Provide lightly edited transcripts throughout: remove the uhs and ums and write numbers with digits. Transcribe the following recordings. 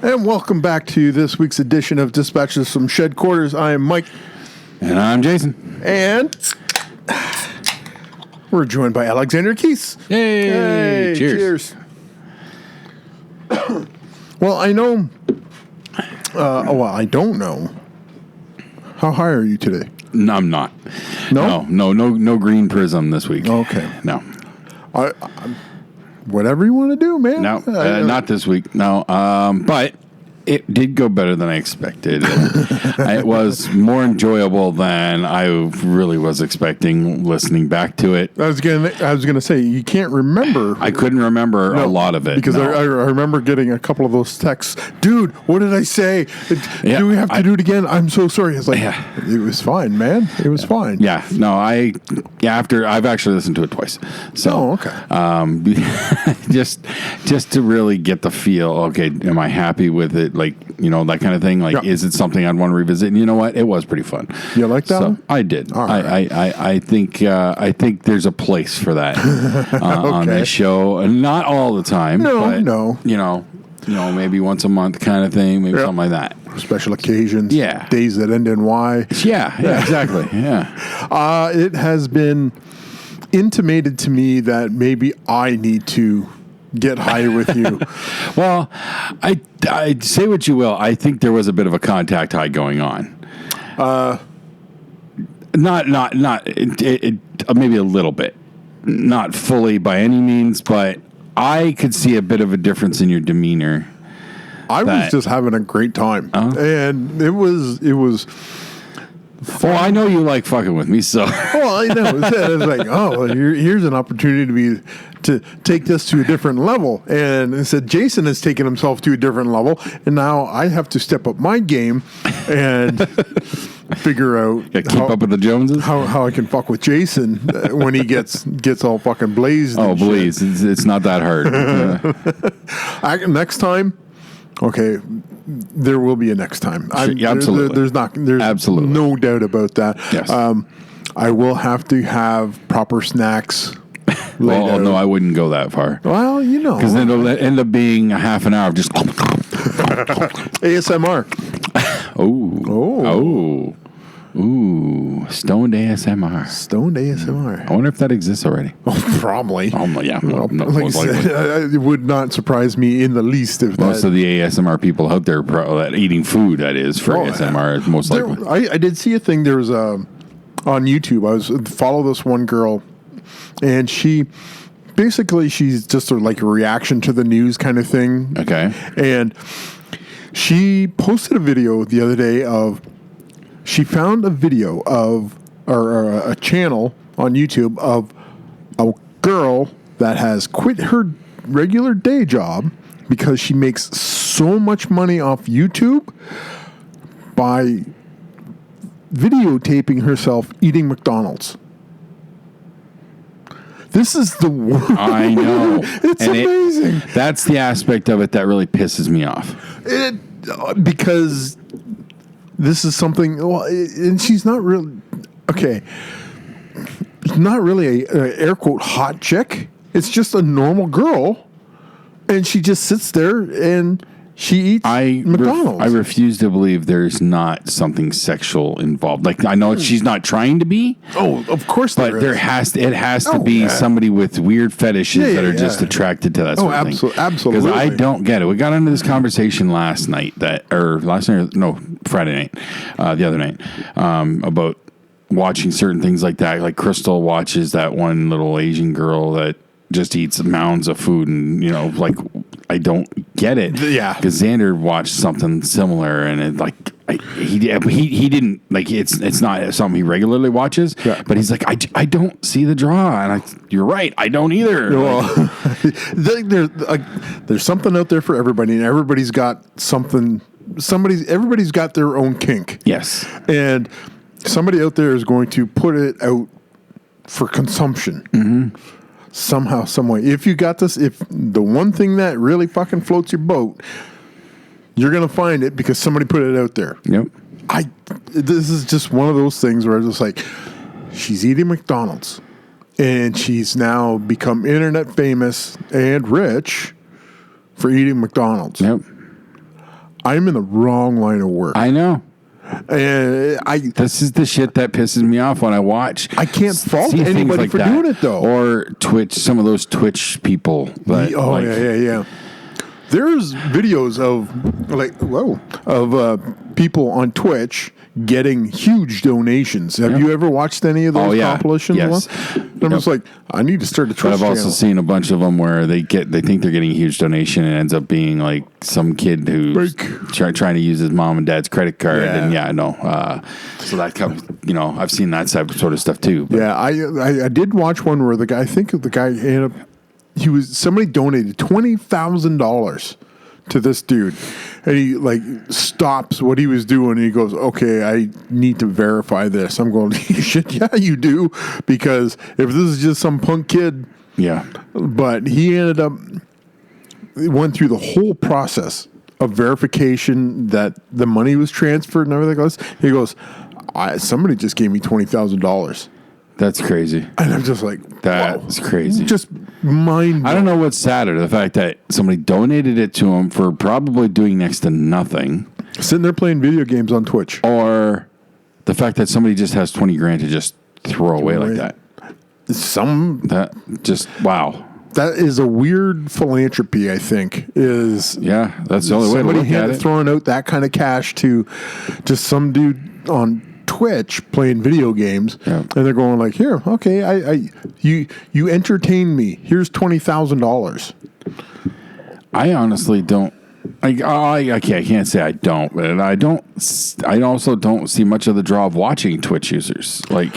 And welcome back to this week's edition of Dispatches from Shed Quarters. I am Mike. And I'm Jason. And we're joined by Alexander Keese. Hey, cheers. Well, I know. I don't know. How high are you today? No, I'm not. No green prism this week. Okay. No. I whatever you want to do, man. No, not this week. No. But it did go better than I expected. It was more enjoyable than I really was expecting listening back to it. I was gonna say you can't remember. I couldn't remember a lot of it because I remember getting a couple of those texts. Dude, what did I say? Do we have to do it again? I'm so sorry. It's like it was fine, man. It was fine. Yeah. No. After I've actually listened to it twice. So okay. just to really get the feel. Okay, am I happy with it? Like, that kind of thing. Like, is it something I'd want to revisit? And you know what? It was pretty fun. You like that one? I did. All right. I think there's a place for that on this show. And not all the time. No. Maybe once a month kind of thing. Maybe something like that. Special occasions. Yeah. Days that end in Y. Yeah, exactly. Yeah. It has been intimated to me that maybe I need to get high with you. Well, I say what you will. I think there was a bit of a contact high going on. Not maybe a little bit. Not fully by any means, but I could see a bit of a difference in your demeanor. I was just having a great time, and it was fun. Well, I know you like fucking with me, so. Well, I know. It's like, here's an opportunity to take this to a different level. And I said, Jason has taken himself to a different level, and now I have to step up my game and figure out keep up with the Joneses. How I can fuck with Jason when he gets all fucking blazed. Oh, please! It's not that hard. Next time. Okay, there will be a next time. Absolutely. There's absolutely no doubt about that. Yes. I will have to have proper snacks. Well, no, I wouldn't go that far. Well, because then it'll end up being a half an hour of just ASMR. Ooh, stoned ASMR. Stoned ASMR. I wonder if that exists already. Oh, probably. Yeah. Like I said, it would not surprise me in the least if most of the ASMR people out there that eating food, that is, for ASMR, most likely. I did see a thing. There was on YouTube. Follow this one girl, and she's just like a reaction to the news kind of thing. Okay. And she posted a video the other day of. She found a video of, or a channel on YouTube of a girl that has quit her regular day job because she makes so much money off YouTube by videotaping herself eating McDonald's. This is the worst. I know. It's amazing. That's the aspect of it that really pisses me off. Because this is something, and she's not really, okay, not really a air quote hot chick. It's just a normal girl, and she just sits there and she eats McDonald's. I refuse to believe there's not something sexual involved. Like, I know she's not trying to be. Oh, of course but it has to be somebody with weird fetishes that are just attracted to that sort of thing. Absolutely. Because I don't get it. We got into this conversation Friday night, the other night, about watching certain things like that. Like Crystal watches that one little Asian girl that just eats mounds of food, and I don't get it. Yeah, because Xander watched something similar, and he didn't like it's not something he regularly watches. Yeah. But he's like, I don't see the draw, and you're right, I don't either. Well, there's something out there for everybody, and everybody's got something. Everybody's got their own kink. Yes, and somebody out there is going to put it out for consumption. Mm-hmm. Somehow, some way. If you got this, if the one thing that really fucking floats your boat, you're going to find it because somebody put it out there. Yep. This is just one of those things where I was just like, she's eating McDonald's, and she's now become internet famous and rich for eating McDonald's. Yep. I'm in the wrong line of work. I know. This is the shit that pisses me off when I watch. I can't fault anybody for doing it, though. Or Twitch, some of those Twitch people. That, yeah. There's videos of people on Twitch getting huge donations. Have you ever watched any of those compilations? Yes. I'm just like, I need to start a Twitch I've also seen a bunch of them where they think they're getting a huge donation and it ends up being like some kid who's trying to use his mom and dad's credit card. Yeah. And so that comes, I've seen that sort of stuff too. But. Yeah, I did watch one where the guy ended up, somebody donated $20,000 to this dude, and he stops what he was doing and he goes, okay, I need to verify this. I'm going, shit, yeah, you do, because if this is just some punk kid, but he went through the whole process of verification that the money was transferred and everything else. He goes, somebody just gave me $20,000. That's crazy. And I'm just like, that's crazy. Just mind. I don't know what's sadder, the fact that somebody donated it to him for probably doing next to nothing. Sitting there playing video games on Twitch. Or the fact that somebody just has 20 grand to just throw away like that. Wow. That is a weird philanthropy, I think. That's the only way to look at it. Throwing out that kind of cash to just some dude on Twitch playing video games, and they're going like, here, okay, you entertain me. Here's $20,000. I honestly don't. I can't say I don't, but I also don't see much of the draw of watching Twitch users. Like,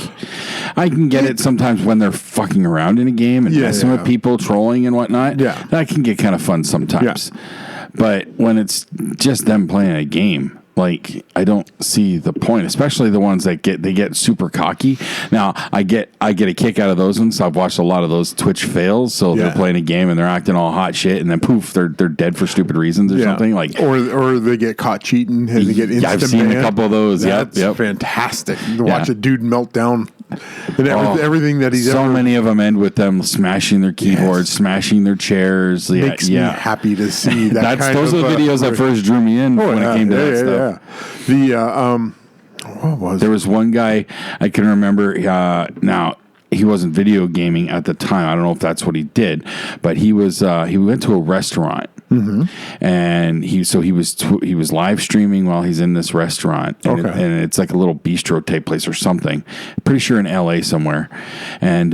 I can get it sometimes when they're fucking around in a game and messing with people, trolling and whatnot. Yeah, that can get kind of fun sometimes. Yeah. But when it's just them playing a game, like, I don't see the point, especially the ones that get super cocky. Now, I get a kick out of those ones. I've watched a lot of those Twitch fails. So they're playing a game and they're acting all hot shit, and then poof, they're dead for stupid reasons or something. Like, or they get caught cheating and they get instant I've seen ban. A couple of those. That's fantastic to watch a dude melt down. And everything that he's many of them end with them smashing their keyboards, smashing their chairs. Makes me happy to see that. Those are the videos that first drew me in when it came to that stuff. What was there was one guy I can remember. Now he wasn't video gaming at the time. I don't know if that's what he did, but he was. He went to a restaurant. Mm-hmm. And he was live streaming while he's in this restaurant, and, it's like a little bistro type place or something. Pretty sure in LA somewhere, and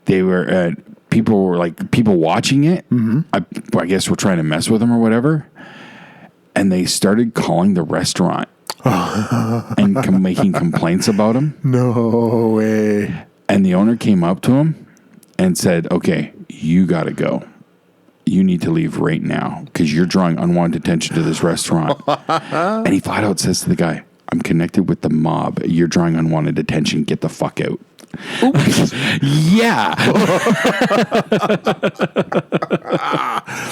they were people watching it. Mm-hmm. I guess were trying to mess with him or whatever, and they started calling the restaurant and making complaints about him. No way! And the owner came up to him and said, "Okay, you got to go. You need to leave right now because you're drawing unwanted attention to this restaurant." And he flat out says to the guy, "I'm connected with the mob. You're drawing unwanted attention. Get the fuck out." Yeah.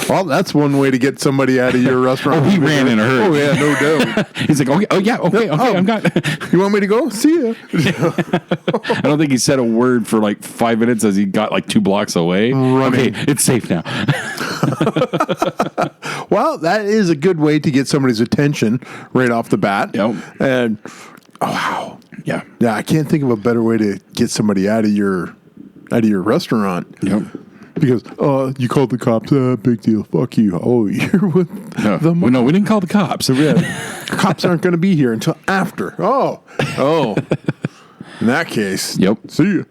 Well, that's one way to get somebody out of your restaurant. He ran in a hurry. Oh, yeah, no doubt. He's like, okay, I'm gone. You want me to go? See ya. I don't think he said a word for like 5 minutes as he got like 2 blocks away. Running. Okay, it's safe now. Well, that is a good way to get somebody's attention right off the bat. Yep. And wow. Yeah. Yeah, I can't think of a better way to get somebody out of your restaurant. Yep. Because you called the cops, big deal. Fuck you. Oh, you're with the mob. No, we didn't call the cops. Cops aren't going to be here until after. Oh. In that case. Yep. See ya.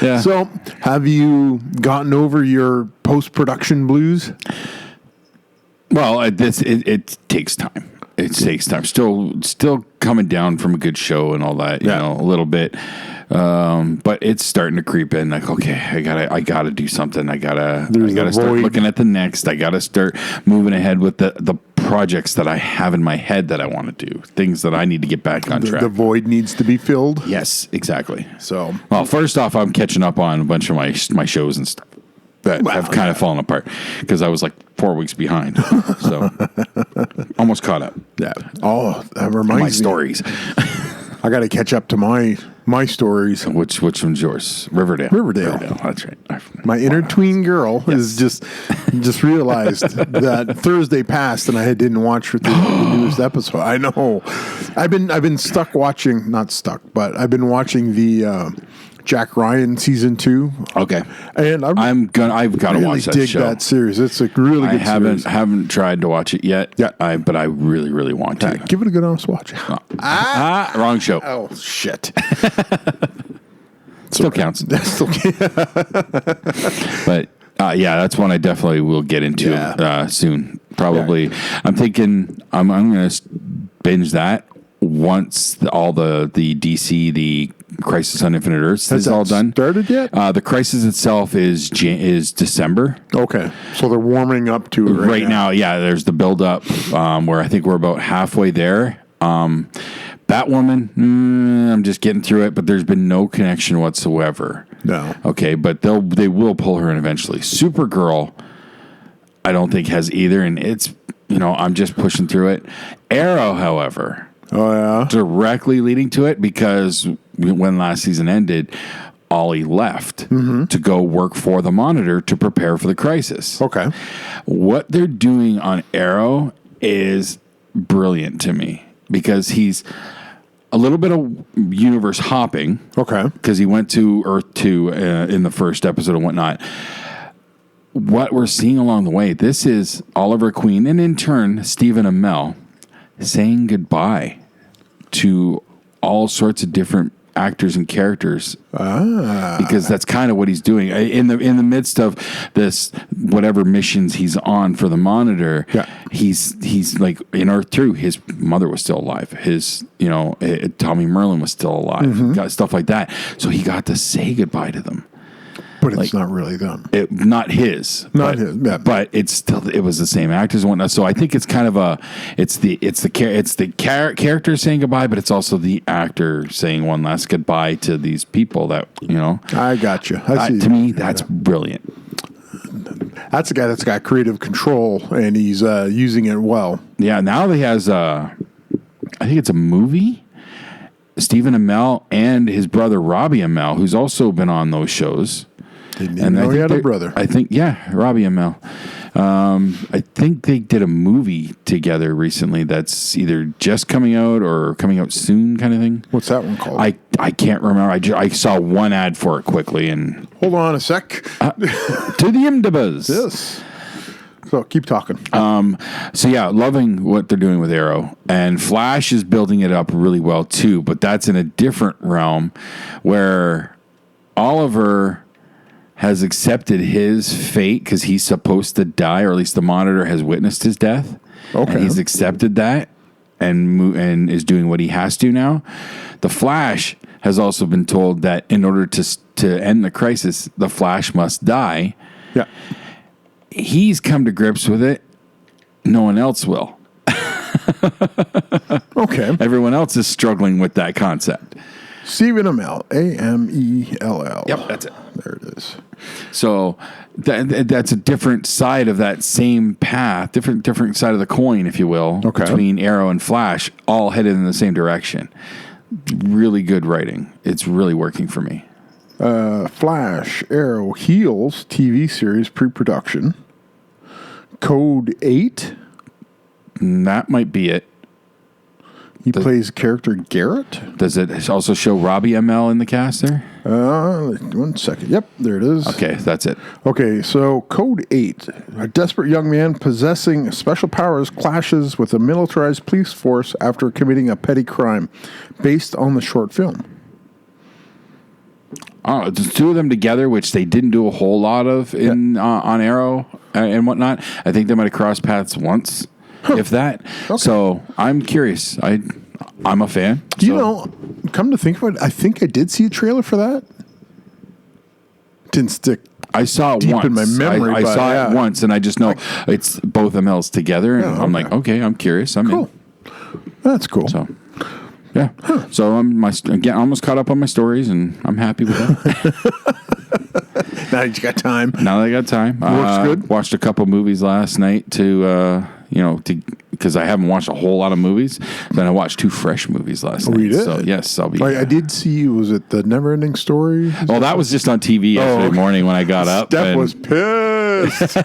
Yeah. So, have you gotten over your post-production blues? Well, it takes time. It takes time. Still coming down from a good show and all that, you know, a little bit. But it's starting to creep in. Like, okay, I gotta do something. I gotta start looking at the next. I gotta start moving ahead with the projects that I have in my head that I want to do. Things that I need to get back on track. The void needs to be filled. Yes, exactly. So, well, first off, I'm catching up on a bunch of my shows and stuff that have kind of fallen apart because I was like 4 weeks behind. So almost caught up. Yeah. Oh, that reminds me. My stories. I got to catch up to my My stories. Which one's yours? Riverdale. Riverdale. That's right. My inner tween girl is just realized that Thursday passed and I didn't watch the newest episode. I know. I've been stuck watching, not stuck, but I've been watching the Jack Ryan season 2. Okay. And I've got to really watch that dig show. that series. It's a really good series. I haven't tried to watch it yet. Yeah. But I really, really want to. Give it a good honest watch. Wrong show. Oh, shit. Still counts. Still But yeah, that's one I definitely will get into soon. Probably. Yeah. I'm thinking I'm going to binge that once all the DC, the Crisis on Infinite Earths is all done. Started yet? The Crisis itself is December. Okay, so they're warming up to it right now. Yeah, there's the build up where I think we're about halfway there. Batwoman, I'm just getting through it, but there's been no connection whatsoever. No. Okay, but they will pull her in eventually. Supergirl, I don't think has either, and it's I'm just pushing through it. Arrow, however. Oh, yeah? Directly leading to it because when last season ended, Ollie left to go work for the Monitor to prepare for the Crisis. Okay. What they're doing on Arrow is brilliant to me because he's a little bit of universe hopping. Okay. Because he went to Earth 2 in the first episode and whatnot. What we're seeing along the way, this is Oliver Queen and in turn, Stephen Amell saying goodbye to all sorts of different actors and characters because that's kind of what he's doing in the midst of this whatever missions he's on for the Monitor. Yeah. He's like in Earth 2, his mother was still alive, his Tommy Merlin was still alive, got stuff like that, so he got to say goodbye to them. But it's not really them. Not his. Not his. Yeah. But it was the same actors and whatnot. So I think it's kind of it's the character saying goodbye, but it's also the actor saying one last goodbye to these people that I got you. To me, that's brilliant. That's a guy that's got creative control and he's using it well. Yeah. Now he has I think it's a movie. Stephen Amell and his brother Robbie Amell, who's also been on those shows. Didn't even know he had a brother. I think, Robbie Amell. I think they did a movie together recently that's either just coming out or coming out soon kind of thing. What's that one called? I can't remember. I saw one ad for it quickly. And hold on a sec. To the IMDb's. Yes. So keep talking. So yeah, loving what they're doing with Arrow. And Flash is building it up really well too, but that's in a different realm where Oliver has accepted his fate because he's supposed to die, or at least the Monitor has witnessed his death. Okay. And he's accepted that and is doing what he has to now. The Flash has also been told that in order to end the Crisis, the Flash must die. Yeah. He's come to grips with it. No one else will. Okay. Everyone else is struggling with that concept. Stephen Amell, Amell. Yep, that's it. There it is. So that's a different side of that same path, different side of the coin, if you will, between Arrow and Flash, all headed in the same direction. Really good writing. It's really working for me. Flash, Arrow, Heels TV series pre-production. Code 8. That might be it. He plays character Garrett. Does it also show Robbie Amell in the cast there? 1 second. Yep, there it is. Okay, that's it. Okay, so Code 8. A desperate young man possessing special powers clashes with a militarized police force after committing a petty crime, based on the short film. Oh, it's two of them together, which they didn't do a whole lot of on Arrow and whatnot. I think they might have crossed paths once. If that. Okay. So I'm curious. I'm a fan. Come to think of it, I think I did see a trailer for that. Didn't stick. I saw it deep once. In my memory. I saw it once, and I just know it's both Amel's together, and I'm like, okay, I'm curious. I'm cool. That's cool. So, yeah. Huh. So I'm almost caught up on my stories, and I'm happy with that. Now you got time. Now that I got time. Works good. Watched a couple movies last night to because I haven't watched a whole lot of movies. Then I watched 2 fresh movies last night. you did? So yes, I'll be. I did see. Was it the Never Ending Story? Well, that was just on TV yesterday morning when I got up. Steph was pissed.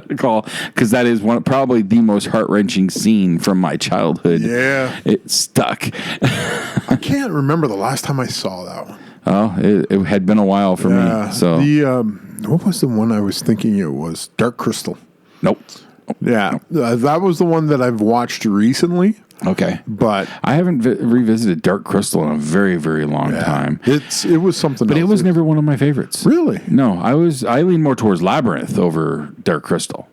Because that is probably the most heart-wrenching scene from my childhood. Yeah. It stuck. I can't remember the last time I saw that one. Oh, it had been a while for me. So what was the one I was thinking it was? Dark Crystal. Nope. Yeah, that was the one that I've watched recently. Okay. But I haven't revisited Dark Crystal in a very, very long time. It was something But else. it was never one of my favorites. Really? No, I lean more towards Labyrinth over Dark Crystal.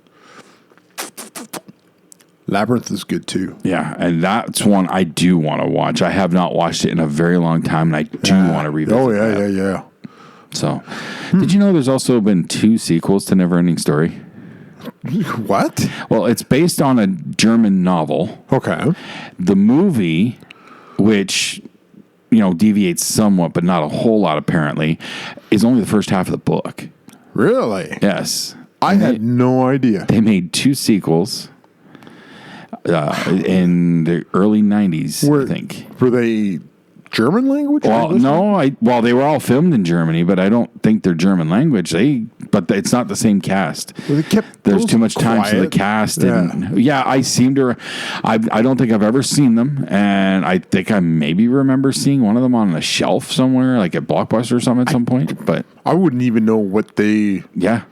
Labyrinth is good too. Yeah, and that's one I do want to watch. I have not watched it in a very long time, and I do want to revisit that. Yeah. So, did you know there's also been 2 sequels to Neverending Story? What? Well, it's based on a German novel. Okay. The movie, which, deviates somewhat, but not a whole lot apparently, is only the first half of the book. Really? Yes. I had no idea. They made 2 sequels in the early 90s, I think. Were they German language? Well, no, they were all filmed in Germany, but I don't think they're German language. But it's not the same cast. Well, they kept There's too much time for the quiet. cast, Yeah. I seem to. I don't think I've ever seen them, and I think I maybe remember seeing one of them on a shelf somewhere, like at Blockbuster or something at some point. But I wouldn't even know what they. yeah.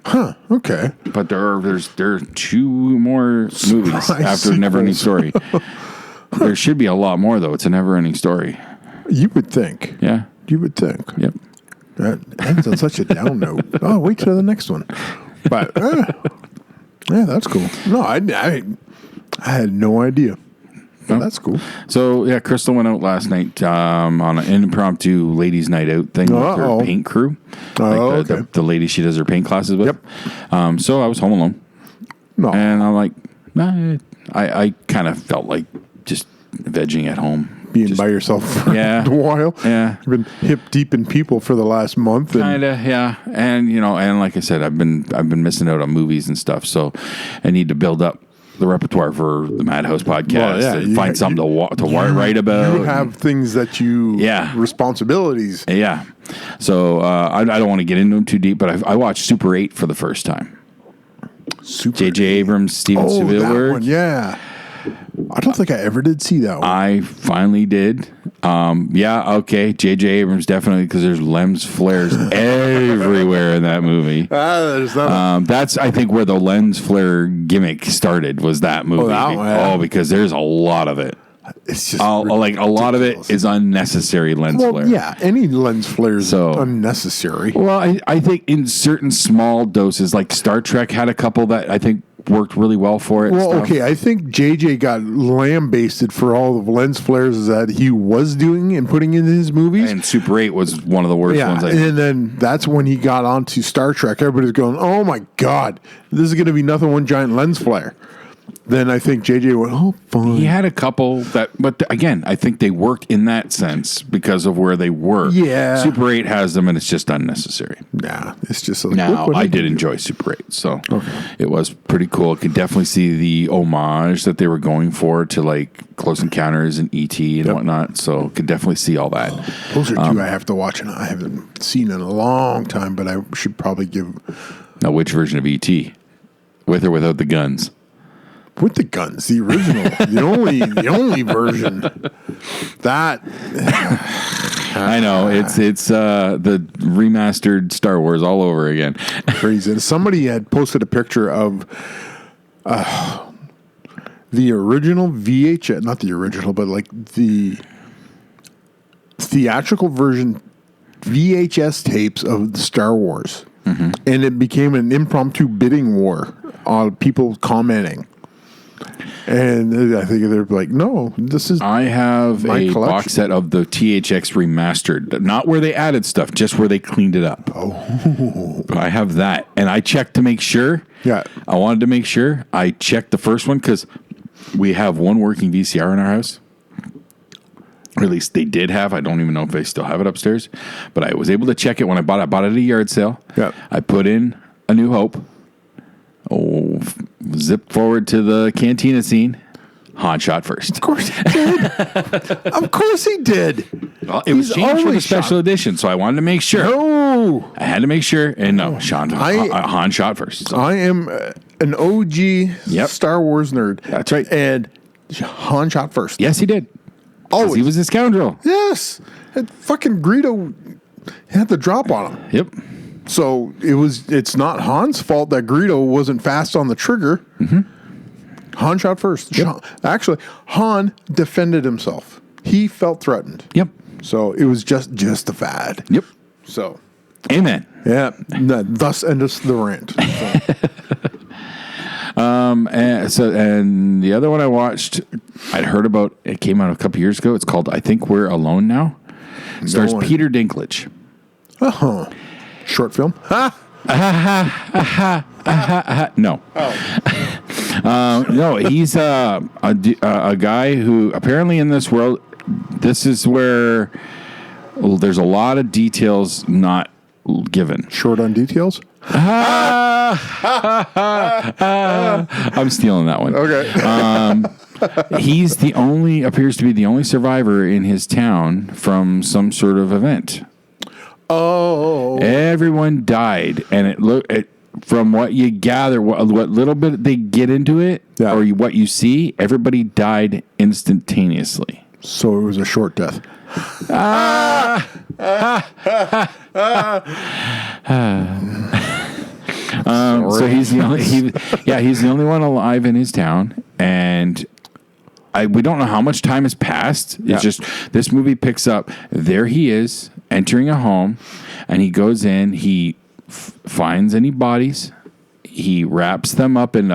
Huh. Okay. But there are 2 more movies after sequels. Neverending Story. There should be a lot more though. It's a Neverending Story. You would think. Yeah. You would think. Yep. That ends on such a down note. Oh, wait till the next one. But yeah, that's cool. No, I had no idea. But that's cool. So yeah, Crystal went out last night on an impromptu ladies' night out thing with her paint crew. Okay. The lady she does her paint classes with. Yep. So I was home alone, and I'm like, nah, I kind of felt like just vegging at home. Being by yourself for a while. Yeah. You've been hip deep in people for the last month. Kind of, yeah. And and like I said, I've been missing out on movies and stuff, so I need to build up the repertoire for the Madhouse podcast and find something to write about. You have things that you responsibilities. Yeah. So I don't want to get into them too deep, but I watched Super 8 for the first time. J.J. Abrams, Steven Spielberg. That one, yeah. I don't think I ever did see that one. I finally did. Okay. J.J. Abrams definitely, because there's lens flares everywhere in that movie. There's that. That's, I think, where the lens flare gimmick started, was that movie. That one, yeah. Because there's a lot of it. It's just like a lot of it is unnecessary lens flare. Yeah, any lens flare is unnecessary. Well, I think in certain small doses, like Star Trek had a couple that I think worked really well for it. Well, okay, I think JJ got lambasted for all the lens flares that he was doing and putting in his movies. And Super 8 was one of the worst ones. And then that's when he got onto Star Trek. Everybody's going, "Oh my God, this is going to be nothing one giant lens flare." Then I think JJ went, "Oh, fine." He had a couple but again, I think they worked in that sense because of where they were. Yeah. Super 8 has them, and it's just unnecessary. Nah, it's just like, now, I did enjoy Super 8, so it was pretty cool. I could definitely see the homage that they were going for to like Close Encounters and E.T. and whatnot, so could definitely see all that. Those are 2 I have to watch, and I haven't seen in a long time, but I should probably give. Now, which version of E.T.? With or without the guns? With the guns, the original, the only version. That I know it's the remastered Star Wars all over again. Crazy. And somebody had posted a picture of the original VHS, not the original, but like the theatrical version VHS tapes of the Star Wars, and it became an impromptu bidding war on people commenting. And I think they're like, "No, this is." I have my a collection. box set of the THX remastered, not where they added stuff, just where they cleaned it up. Oh, I have that, and I checked to make sure. Yeah, I wanted to make sure. I checked the first one because we have one working VCR in our house. Or at least they did have. I don't even know if they still have it upstairs, but I was able to check it when I bought it. I bought it at a yard sale. Yeah, I put in A New Hope. Oh, it was zip forward to the cantina scene. Han shot first. Of course he did. Of course he did. Well, it was He's changed for the always special edition, so I wanted to make sure. No. I had to make sure, and no, Han shot first. So. I am an OG Star Wars nerd. That's right. And Han shot first. Yes, he did. Oh, he was a scoundrel. Yes. And fucking Greedo had the drop on him. Yep. So it's not Han's fault that Greedo wasn't fast on the trigger. Mm-hmm. Han shot first. Yep. Actually, Han defended himself. He felt threatened. Yep. So it was justified. Yep. So. Amen. Yeah. Thus endeth the rant. So. And the other one I watched, I'd heard about. It came out a couple years ago. It's called I Think We're Alone Now. It stars Peter Dinklage. Uh-huh. Short film. No. No, he's a guy who apparently in this world, this is where there's a lot of details not given. Short on details? I'm stealing that one. Okay. He's appears to be the only survivor in his town from some sort of event. Oh. Everyone died, and from what you gather, what little bit they get into it, or what you see, everybody died instantaneously. So it was a short death. So he's the only he's the only one alive in his town, and we don't know how much time has passed. It's just this movie picks up. There he is entering a home, and he goes in. He finds any bodies. He wraps them up in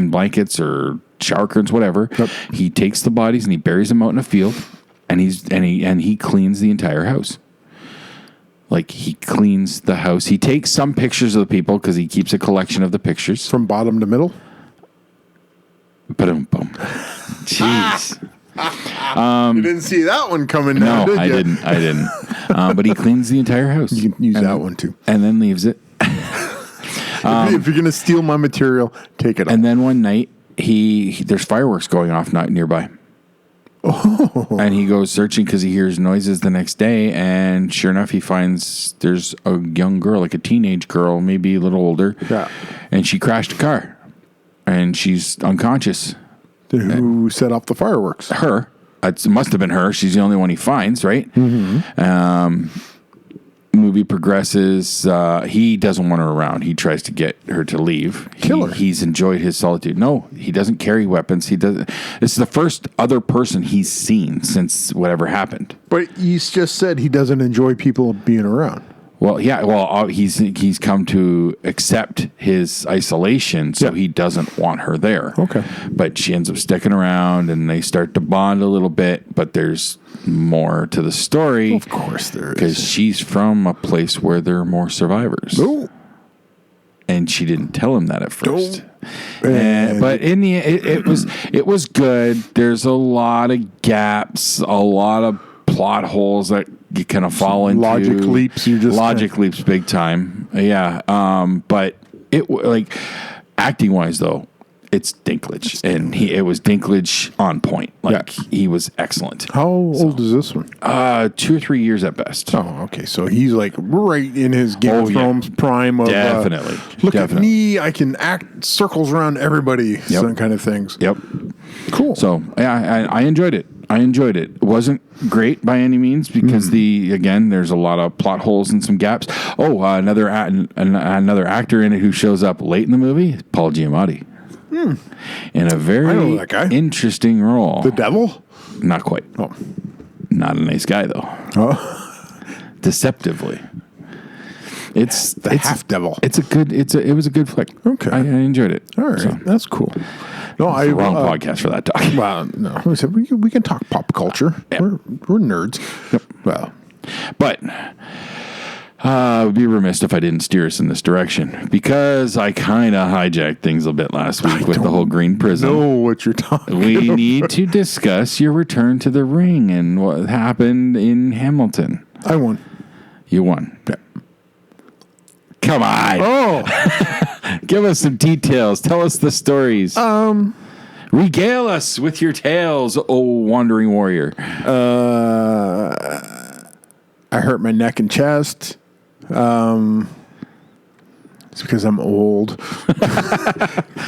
blankets or shower curtains, whatever. Yep. He takes the bodies and he buries them out in a field, and he cleans the entire house. Like, he cleans the house. He takes some pictures of the people because he keeps a collection of the pictures from bottom to middle. Boom. Jeez. You didn't see that one coming down, no, did you? I didn't. But he cleans the entire house. You can use that one too. And then leaves it. If you're going to steal my material, take it. And then one night, there's fireworks going off nearby. Oh. And he goes searching because he hears noises the next day. And sure enough, he finds there's a young girl, like a teenage girl, maybe a little older. Yeah. And she crashed a car. And she's unconscious. Who set off the fireworks? Her. It must have been her. She's the only one he finds, right? Mm-hmm. Movie progresses. He doesn't want her around. He tries to get her to leave. Kill her. He's enjoyed his solitude. No, he doesn't carry weapons. He doesn't. This is the first other person he's seen since whatever happened. But he's just said he doesn't enjoy people being around. Well, yeah. Well, he's come to accept his isolation, so he doesn't want her there. Okay. But she ends up sticking around, and they start to bond a little bit. But there's more to the story. Of course there is. Because she's from a place where there are more survivors. No. And she didn't tell him that at first. But in the it was good. There's a lot of gaps, a lot of plot holes that you kind of fall into. Logic leaps. Logic leaps big time. Yeah. But acting wise though, it's Dinklage, and it was Dinklage on point. He was excellent. How old is this one? 2 or 3 years at best. Oh, okay. So he's like right in his Game of Thrones prime of definitely. Look at me, I can act circles around everybody, some kind of things. Yep. Cool. So I enjoyed it. It wasn't great by any means because there's a lot of plot holes and some gaps. Oh, another actor in it who shows up late in the movie, Paul Giamatti. In a very interesting role. The devil? Not quite. Oh. Not a nice guy, though. Oh. Deceptively. It's half devil. It was a good flick. Okay. I enjoyed it. All right. So. That's cool. No, wrong podcast for that talk. Well, no. We can talk pop culture. Yeah. We're nerds. Yep. Well. But I would be remiss if I didn't steer us in this direction because I kind of hijacked things a bit last week with the whole Green Prism. I know what you're talking about. We need to discuss your return to the ring and what happened in Hamilton. I won. You won. Yeah. Come on. Oh. Give us some details. Tell us the stories. Regale us with your tales, oh wandering warrior. I hurt my neck and chest. It's because I'm old.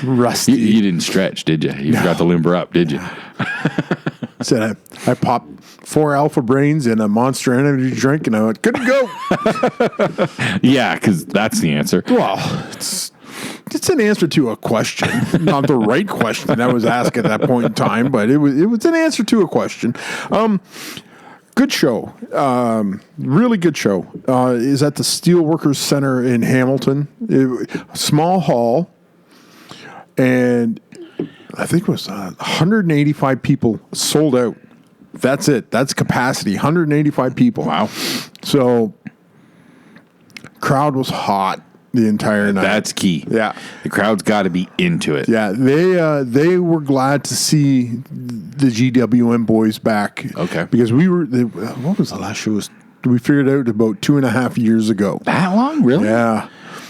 Rusty. You didn't stretch, did you? You forgot to limber up, did you? Said I popped 4 Alpha Brains and a Monster Energy drink, and I went, good to go. Yeah, because that's the answer. Well, it's an answer to a question, not the right question that was asked at that point in time, but it was an answer to a question. Good show, really good show. Is at the Steelworkers Center in Hamilton, small hall, and I think it was 185 people sold out. That's it. That's capacity. 185 people. Wow. So, crowd was hot the entire night. That's key. Yeah. The crowd's got to be into it. Yeah, they were glad to see the GWM boys back. Okay. Because what was the last show? We figured out about 2.5 years ago. That long? Really? Yeah.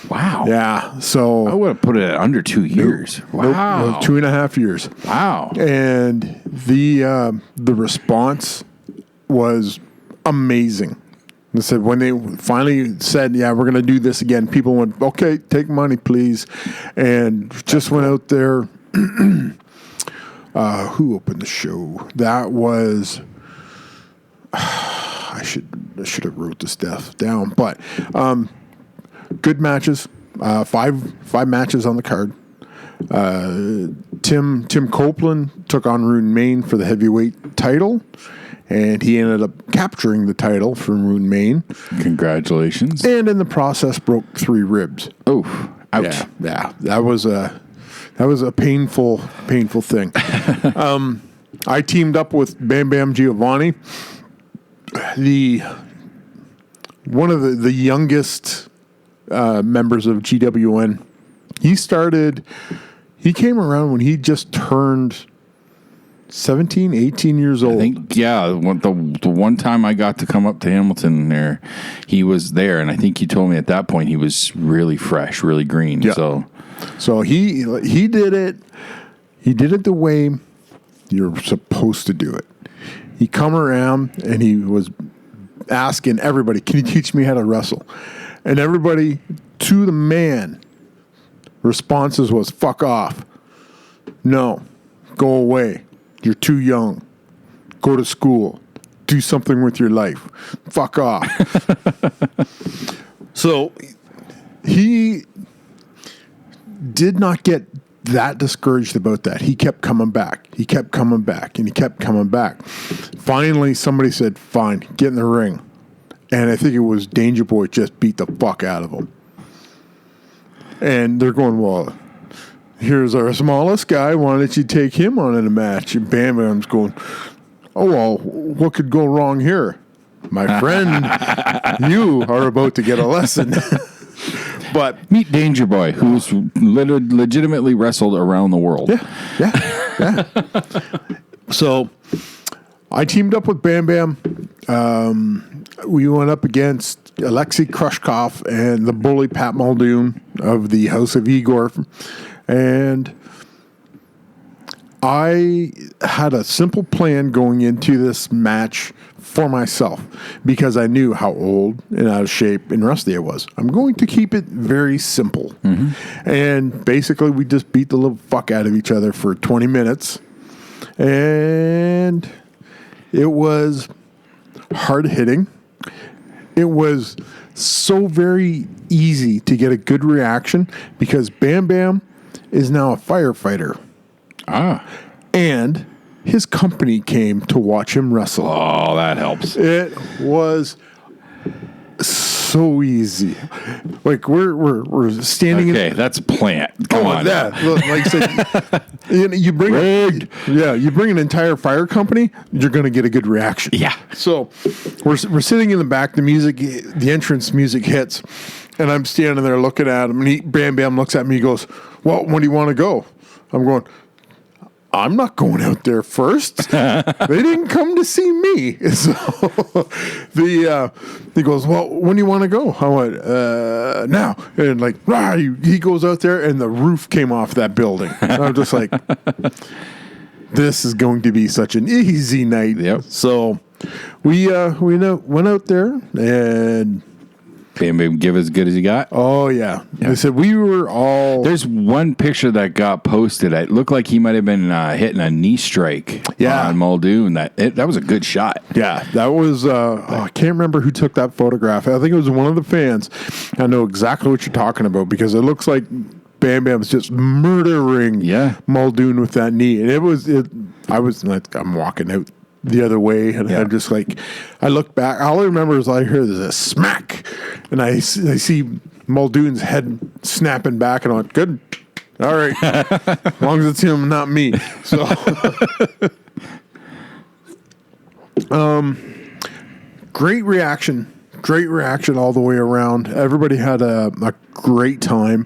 Wow. Yeah. So I would have put it at under 2 years. Wow. Nope, 2.5 years. Wow. And the response was amazing. They said when they finally said, yeah, we're going to do this again, people went, okay, take money, please. And just went out there. Who opened the show? That was, I should have wrote this stuff down, but good matches. Five matches on the card. Tim Copeland took on Rune Main for the heavyweight title, and he ended up capturing the title from Rune Main. Congratulations! And in the process, broke 3 ribs. Oh, ouch! Yeah, that was a painful thing. I teamed up with Bam Bam Giovanni, one of the youngest members of GWN. He came around when he just turned 17, 18 years old. I think, yeah, the one time I got to come up to Hamilton there, he was there, and I think he told me at that point he was really fresh, really green. Yeah. So he did it. He did it the way you're supposed to do it. He come around and he was asking everybody, "Can you teach me how to wrestle?" And everybody, to the man, responses was, "Fuck off. No, go away. You're too young. Go to school. Do something with your life. Fuck off." So he did not get that discouraged about that. He kept coming back. He kept coming back, and he kept coming back. Finally, somebody said, "Fine, get in the ring." And I think it was Danger Boy just beat the fuck out of him. And they're going, "Well, here's our smallest guy. Why don't you take him on in a match?" And Bam Bam's going, "Oh, well, what could go wrong here? My friend, you are about to get a lesson." But meet Danger Boy, who's legitimately wrestled around the world. Yeah. So I teamed up with Bam Bam. We went up against Alexei Krushkov and the bully Pat Muldoon of the House of Igor. And I had a simple plan going into this match for myself because I knew how old and out of shape and rusty I was. I'm going to keep it very simple. Mm-hmm. And basically, we just beat the little fuck out of each other for 20 minutes. And it was hard hitting. It was so very easy to get a good reaction because Bam Bam is now a firefighter. And his company came to watch him wrestle. Oh, that helps. It was so easy. Like we're standing. Okay, that's a plant. Come on. Yeah, look, like I said, you bring you bring an entire fire company, you're going to get a good reaction. Yeah. So we're sitting in the back. The entrance music hits, and I'm standing there looking at him. And Bam Bam looks at me. He goes, "Well, when do you want to go?" I'm going, I'm not going out there first. They didn't come to see me. So he goes, well, when do you want to go? I went, now. And like, he goes out there and the roof came off that building. And I'm just like, this is going to be such an easy night. Yep. So we went out there and Bam, give as good as you got. oh yeah. They said we were all. There's one picture that got posted. It looked like he might have been hitting a knee strike on Muldoon. That was a good shot. Yeah, that was. I can't remember who took that photograph. I think it was one of the fans. I know exactly what you're talking about because it looks like Bam Bam's just murdering Muldoon with that knee, and I'm walking out the other way, and I'm just like, I look back. All I remember is I hear there's a smack, and I see Muldoon's head snapping back, and I went, good. All right. As long as it's him, not me. So, great reaction. Great reaction all the way around. Everybody had a great time.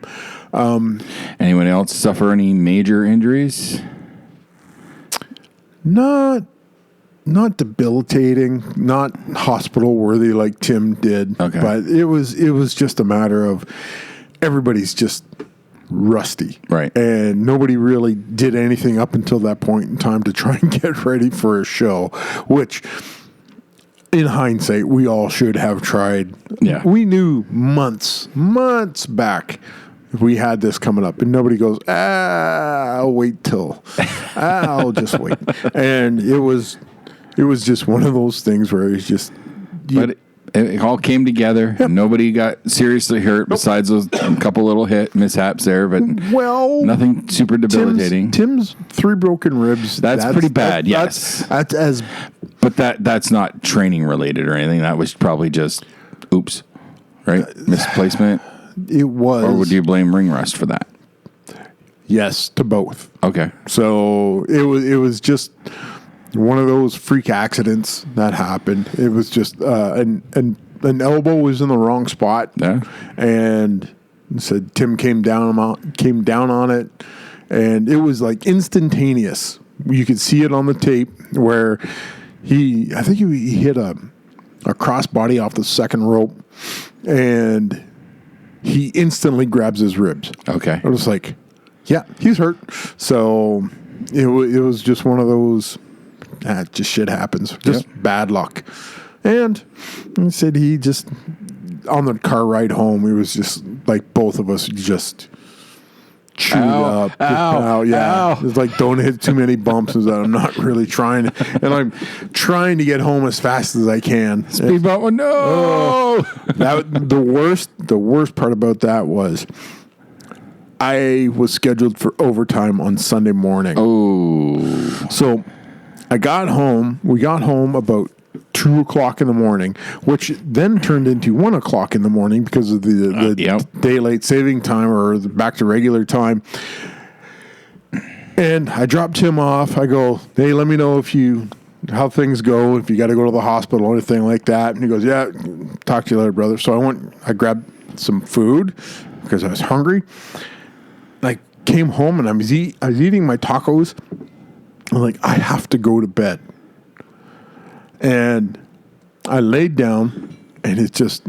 Anyone else suffer any major injuries? Not debilitating, not hospital worthy like Tim did. Okay. But it was just a matter of everybody's just rusty. Right. And nobody really did anything up until that point in time to try and get ready for a show, which in hindsight, we all should have tried. Yeah. We knew months back we had this coming up, and nobody goes, I'll wait till, I'll just wait. And it was just one of those things where it's just, but it all came together. Yep. Nobody got seriously hurt besides those couple little mishaps there, but nothing super debilitating. Tim's 3 broken ribs. That's pretty bad. Yes. But that's not training related or anything. That was probably just oops, right? Misplacement. It was. Or would you blame ring rust for that? Yes, to both. Okay. So it was just one of those freak accidents that happened. It was just an elbow was in the wrong spot. Yeah. And said Tim came down on it, and it was like instantaneous. You could see it on the tape where I think he hit a crossbody off the second rope, and he instantly grabs his ribs. Okay. I was like, yeah, he's hurt. So it was just one of those, just shit happens. Just bad luck. And he said he just, on the car ride home, it was just like both of us just chewed up. Ow, yeah. ow. It's like, don't hit too many bumps. And I'm not really trying. And I'm trying to get home as fast as I can. Speed bump. Oh, no. The worst part about that was I was scheduled for overtime on Sunday morning. Oh. So we got home about 2 o'clock in the morning, which then turned into 1 o'clock in the morning because of the daylight saving time or back to regular time. And I dropped him off. I go, hey, let me know how things go, if you got to go to the hospital or anything like that. And he goes, yeah, talk to you later, brother. So I grabbed some food because I was hungry. I came home and I was eating my tacos. I'm like, I have to go to bed. And I laid down, and it just,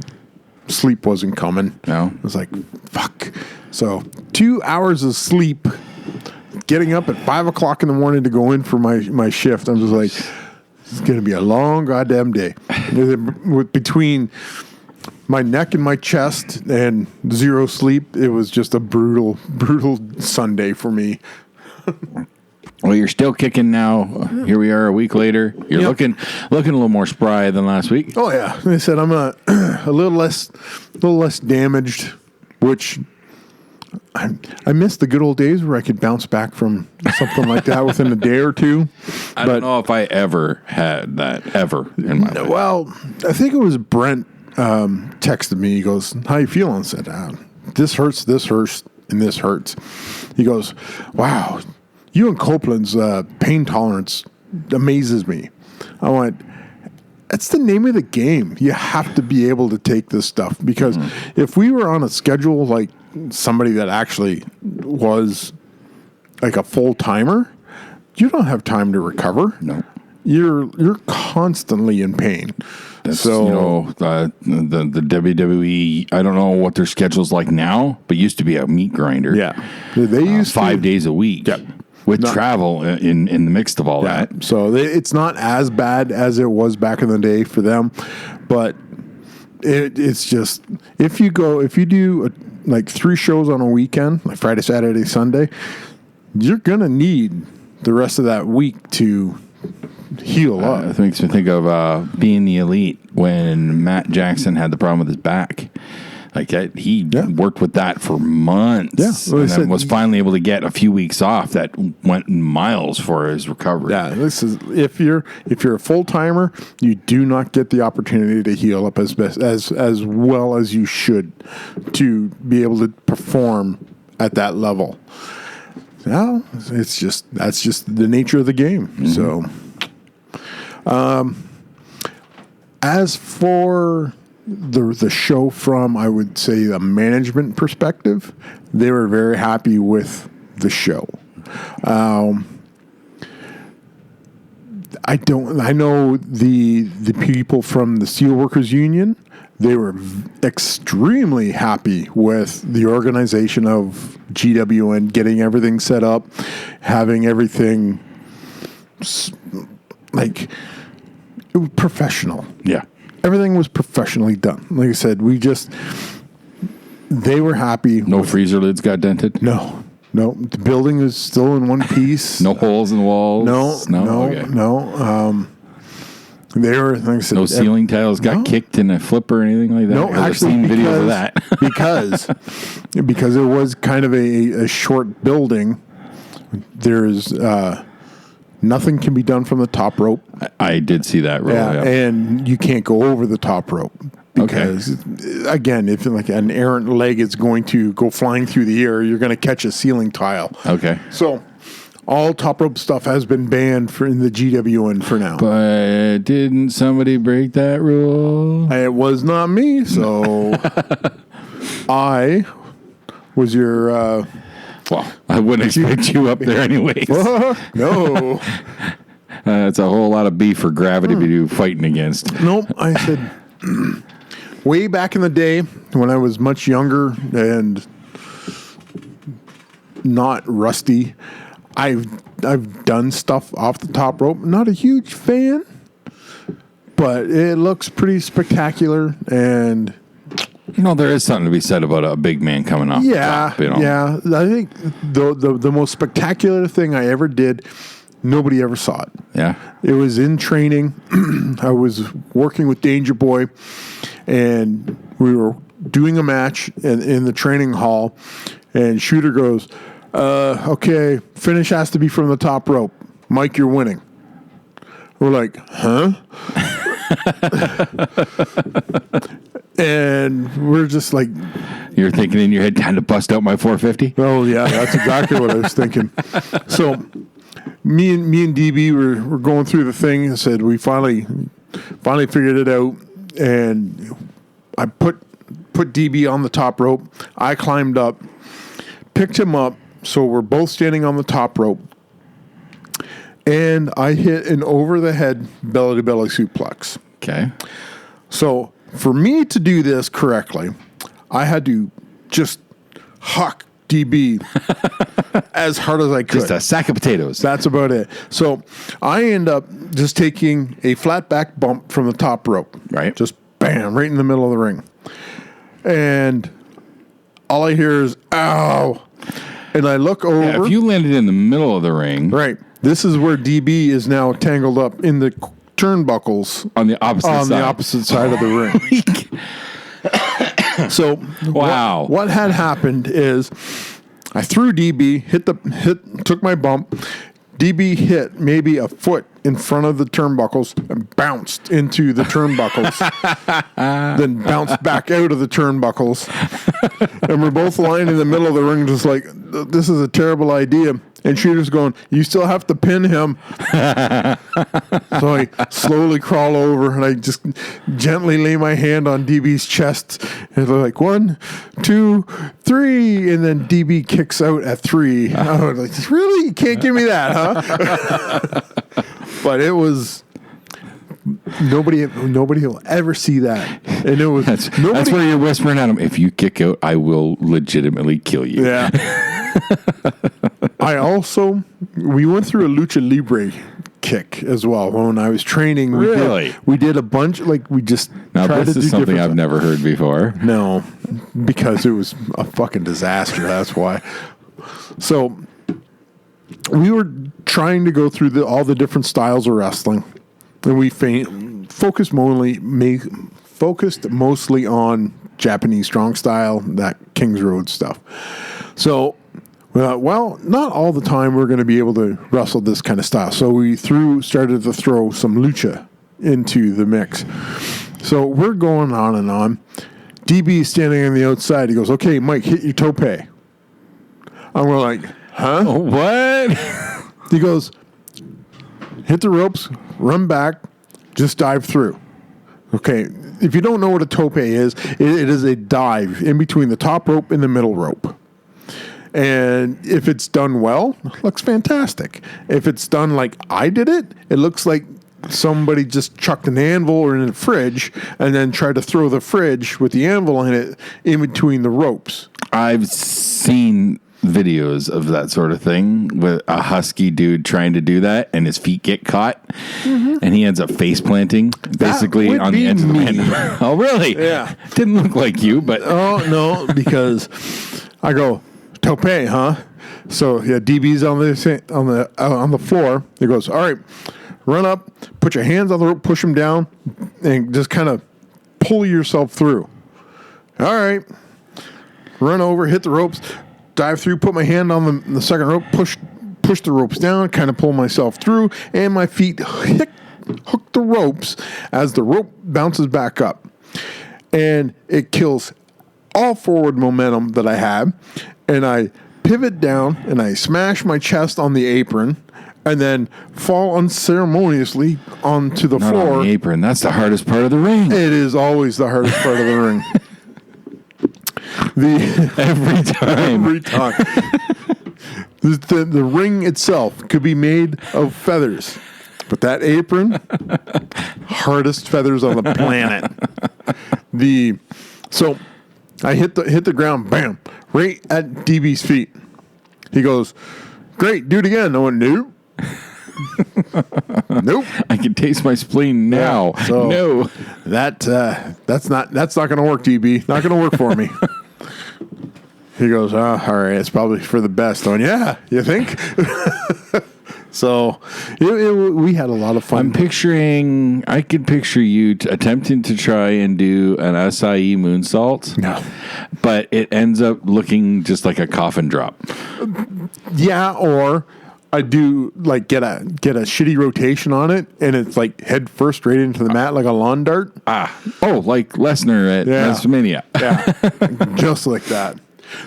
sleep wasn't coming. No. I was like, fuck. So 2 hours of sleep, getting up at 5 o'clock in the morning to go in for my shift. I'm just like, it's going to be a long goddamn day. Between my neck and my chest and zero sleep, it was just a brutal Sunday for me. Well, you're still kicking now. Here we are a week later. You're looking a little more spry than last week. Oh yeah, they said I'm a little less damaged, which I miss the good old days where I could bounce back from something like that within a day or two. I don't know if I ever had that ever in my life. Well, I think it was Brent texted me. He goes, "How you feeling?" I said, "This hurts, and this hurts." He goes, "Wow. You and Copeland's pain tolerance amazes me." I went, that's the name of the game. You have to be able to take this stuff because if we were on a schedule like somebody that actually was like a full timer, you don't have time to recover. No. You're constantly in pain. That's, the WWE, I don't know what their schedule's like now, but used to be a meat grinder. Yeah. They used 5 days a week. Yeah. With travel in the mix of all that. So it's not as bad as it was back in the day for them, but it's just if you do like 3 shows on a weekend, like Friday, Saturday, Sunday, you're gonna need the rest of that week to heal up. It makes me think of being the Elite when Matt Jackson had the problem with his back. Like that, he worked with that for months, and then was finally able to get a few weeks off that went miles for his recovery. Yeah, this is if you're a full timer, you do not get the opportunity to heal up as well as you should to be able to perform at that level. Now, that's just the nature of the game. Mm-hmm. So, as for the show from, I would say, a management perspective, they were very happy with the show. I know the people from the Steelworkers Union, they were extremely happy with the organization of GWN, getting everything set up, having everything like professional. Yeah. Everything was professionally done. Like I said, they were happy. No freezer lids got dented? No. The building is still in one piece. No holes in the walls? No. They were, like I said, no ceiling tiles got kicked in a flip or anything like that? No, actually, I've seen videos of that. because it was kind of a short building, there's nothing can be done from the top rope. I did see that roll. Yeah. And you can't go over the top rope because, again, if like an errant leg is going to go flying through the air, you're going to catch a ceiling tile. Okay. So all top rope stuff has been banned in the GWN for now. But didn't somebody break that rule? It was not me, so I was your... well, I wouldn't expect you up there anyways. No. It's a whole lot of beef for gravity to be fighting against. Nope. I said, way back in the day when I was much younger and not rusty, I've done stuff off the top rope. Not a huge fan, but it looks pretty spectacular and... there is something to be said about a big man coming off. Yeah, the top, yeah. I think the most spectacular thing I ever did, nobody ever saw it. Yeah, it was in training. I was working with Danger Boy, and we were doing a match in the training hall. And Shooter goes, "Okay, finish has to be from the top rope. Mike, you're winning." We're like, "Huh?" And we're just like... You're thinking in your head, time to bust out my 450? Oh, yeah, that's exactly what I was thinking. So me and DB were going through the thing and said we finally figured it out. And I put DB on the top rope. I climbed up, picked him up. So we're both standing on the top rope. And I hit an over-the-head belly-to-belly suplex. Okay. So for me to do this correctly, I had to just huck DB as hard as I could. Just a sack of potatoes. That's about it. So I end up just taking a flat back bump from the top rope. Right. Just bam, right in the middle of the ring. And all I hear is, ow. And I look over. Yeah, if you landed in the middle of the ring. Right. This is where DB is now tangled up in the turnbuckles on the opposite side of the ring. So wow, what had happened is I threw DB, took my bump. DB hit maybe a foot in front of the turnbuckles and bounced into the turnbuckles, then bounced back out of the turnbuckles. And we're both lying in the middle of the ring just like, this is a terrible idea. And Shooter's going, you still have to pin him. So I slowly crawl over and I just gently lay my hand on DB's chest. And they're like, 1, 2, 3. And then DB kicks out at 3. I was like, really? You can't give me that, huh? But it was... Nobody will ever see that. And it was... That's where you're whispering at him, if you kick out, I will legitimately kill you. Yeah. We went through a lucha libre kick as well when I was training. We did a bunch, like we just now tried this to is do something different I've never heard before. No, because it was a fucking disaster. That's why. So we were trying to go through all the different styles of wrestling, and we focused mostly on Japanese strong style, that Kings Road stuff. So, well, not all the time we're going to be able to wrestle this kind of style. So we started to throw some lucha into the mix. So we're going on and on. DB is standing on the outside. He goes, okay, Mike, hit your tope. And we're like, huh? What? He goes, hit the ropes, run back, just dive through. Okay, if you don't know what a tope is, it is a dive in between the top rope and the middle rope. And if it's done well, it looks fantastic. If it's done like I did it, it looks like somebody just chucked an anvil in a fridge and then tried to throw the fridge with the anvil in it in between the ropes. I've seen videos of that sort of thing with a husky dude trying to do that and his feet get caught and he ends up face planting basically on the end of the mat. Oh, really? Yeah. Didn't look like you, but... Oh, no, because I go, tope, huh? So, yeah, DB's on the floor. He goes, all right, run up, put your hands on the rope, push them down, and just kind of pull yourself through. All right. Run over, hit the ropes, dive through, put my hand on the second rope, push the ropes down, kind of pull myself through, and my feet hook the ropes as the rope bounces back up. And it kills all forward momentum that I had, and I pivot down, and I smash my chest on the apron, and then fall unceremoniously onto the Not floor. on the apron. That's the hardest part of the ring. It is always the hardest part of the ring. Every time. Every time. The ring itself could be made of feathers, but that apron, hardest feathers on the planet. So I hit the ground, bam, right at DB's feet. He goes, "Great, do it again." I went, "Nope." Nope. I can taste my spleen now. Yeah, so no. That's not going to work, DB. Not going to work for me. He goes, all right, it's probably for the best. I went, yeah, you think? So we had a lot of fun. I could picture you attempting to try and do an acai moonsault. No. But it ends up looking just like a coffin drop. Yeah, or I do like get a shitty rotation on it, and it's like head first right into the mat like a lawn dart. Like Lesnar at WrestleMania. Yeah, just like that.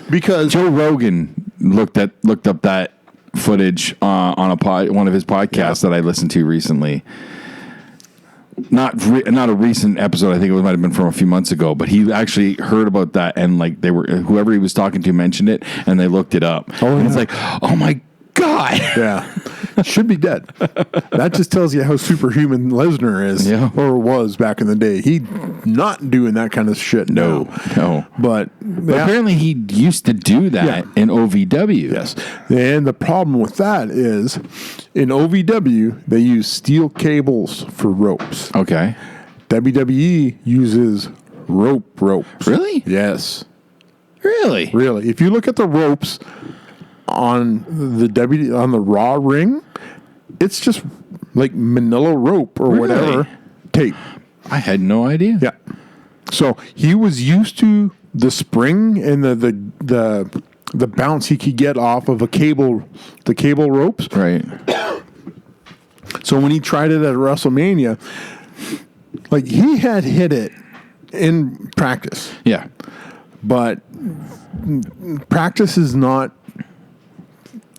Because Joe Rogan looked up that footage on one of his podcasts that I listened to recently. Not a recent episode. I think it might have been from a few months ago. But he actually heard about that, and like whoever he was talking to mentioned it, and they looked it up. And it's like, oh my God. Yeah. Should be dead. That just tells you how superhuman Lesnar is. Yeah. Or was back in the day. He not doing that kind of shit. No. But apparently he used to do that in OVW. Yes. And the problem with that is in OVW, they use steel cables for ropes. Okay. WWE uses ropes. Really? Yes. Really? Really. If you look at the ropes on the Raw ring, it's just like manila rope or whatever tape. I had no idea. Yeah. So he was used to the spring and the bounce he could get off of the cable ropes. Right. So when he tried it at WrestleMania, like he had hit it in practice, Yeah. but practice is not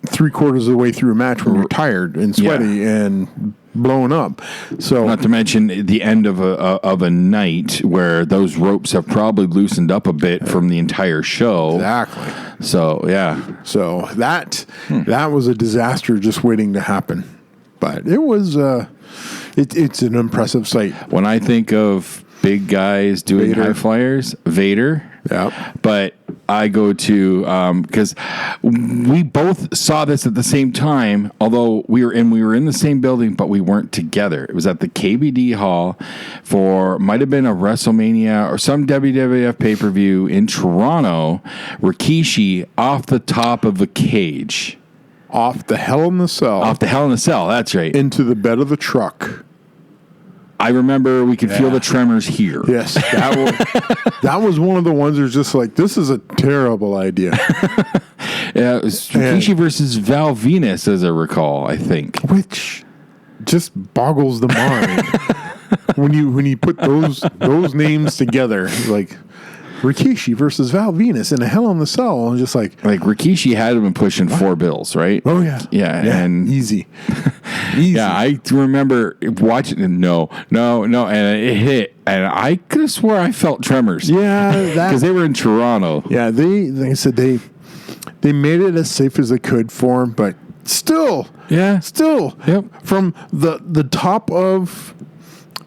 3/4 of the way through a match when you're tired and sweaty and blowing up. So Not to mention the end of a night where those ropes have probably loosened up a bit from the entire show. exactly. So yeah, So that was a disaster just waiting to happen. But it was it's an impressive sight. when I think of big guys doing Vader. high flyers, Vader. Yeah. But I go to because we both saw this at the same time. Although we were in the same building, but we weren't together. It was at the KBD Hall for might have been a WrestleMania or some WWF pay per view in Toronto. Rikishi off the top of a cage, Off the Hell in the Cell off the Hell in a Cell. That's right. into the bed of the truck. I remember we could feel the tremors here. Yes, that was one of the ones that's just like, this is a terrible idea. It was Rikishi versus Val Venus, as I recall. I think. Which just boggles the mind when you put those names together, like Rikishi versus Val Venus in a Hell in the Cell, and just like Rikishi had been pushing 4 bills, right? oh yeah, Yeah, and easy. yeah, I remember watching it. No, and it hit, and I could have swore I felt tremors. Yeah, because they were in Toronto. Yeah, like I said, they made it as safe as they could for him, but still, Yeah. Yep. from the top of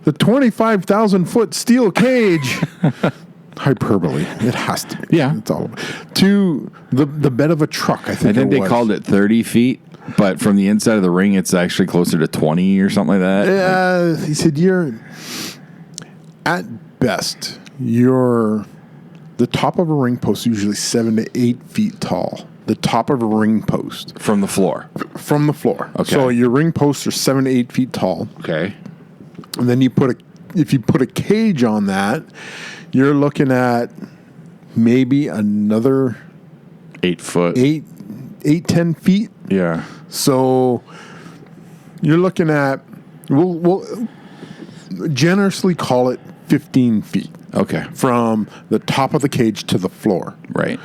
the 25,000-foot steel cage. Hyperbole. It has to be. Yeah. It's all to the bed of a truck. I think. I think they was. called it 30 feet, but from the inside of the ring, it's actually closer to 20 or something like that. Yeah, he said you're at best the top of a ring post is usually 7 to 8 feet tall. The top of a ring post From the floor. from the floor. Okay. So your ring posts are 7 to 8 feet tall, Okay. and then if you put a cage on that, you're looking at maybe another 8 foot. 10 feet. Yeah. So you're looking at, we'll generously call it 15 feet Okay. from the top of the cage to the floor, Right.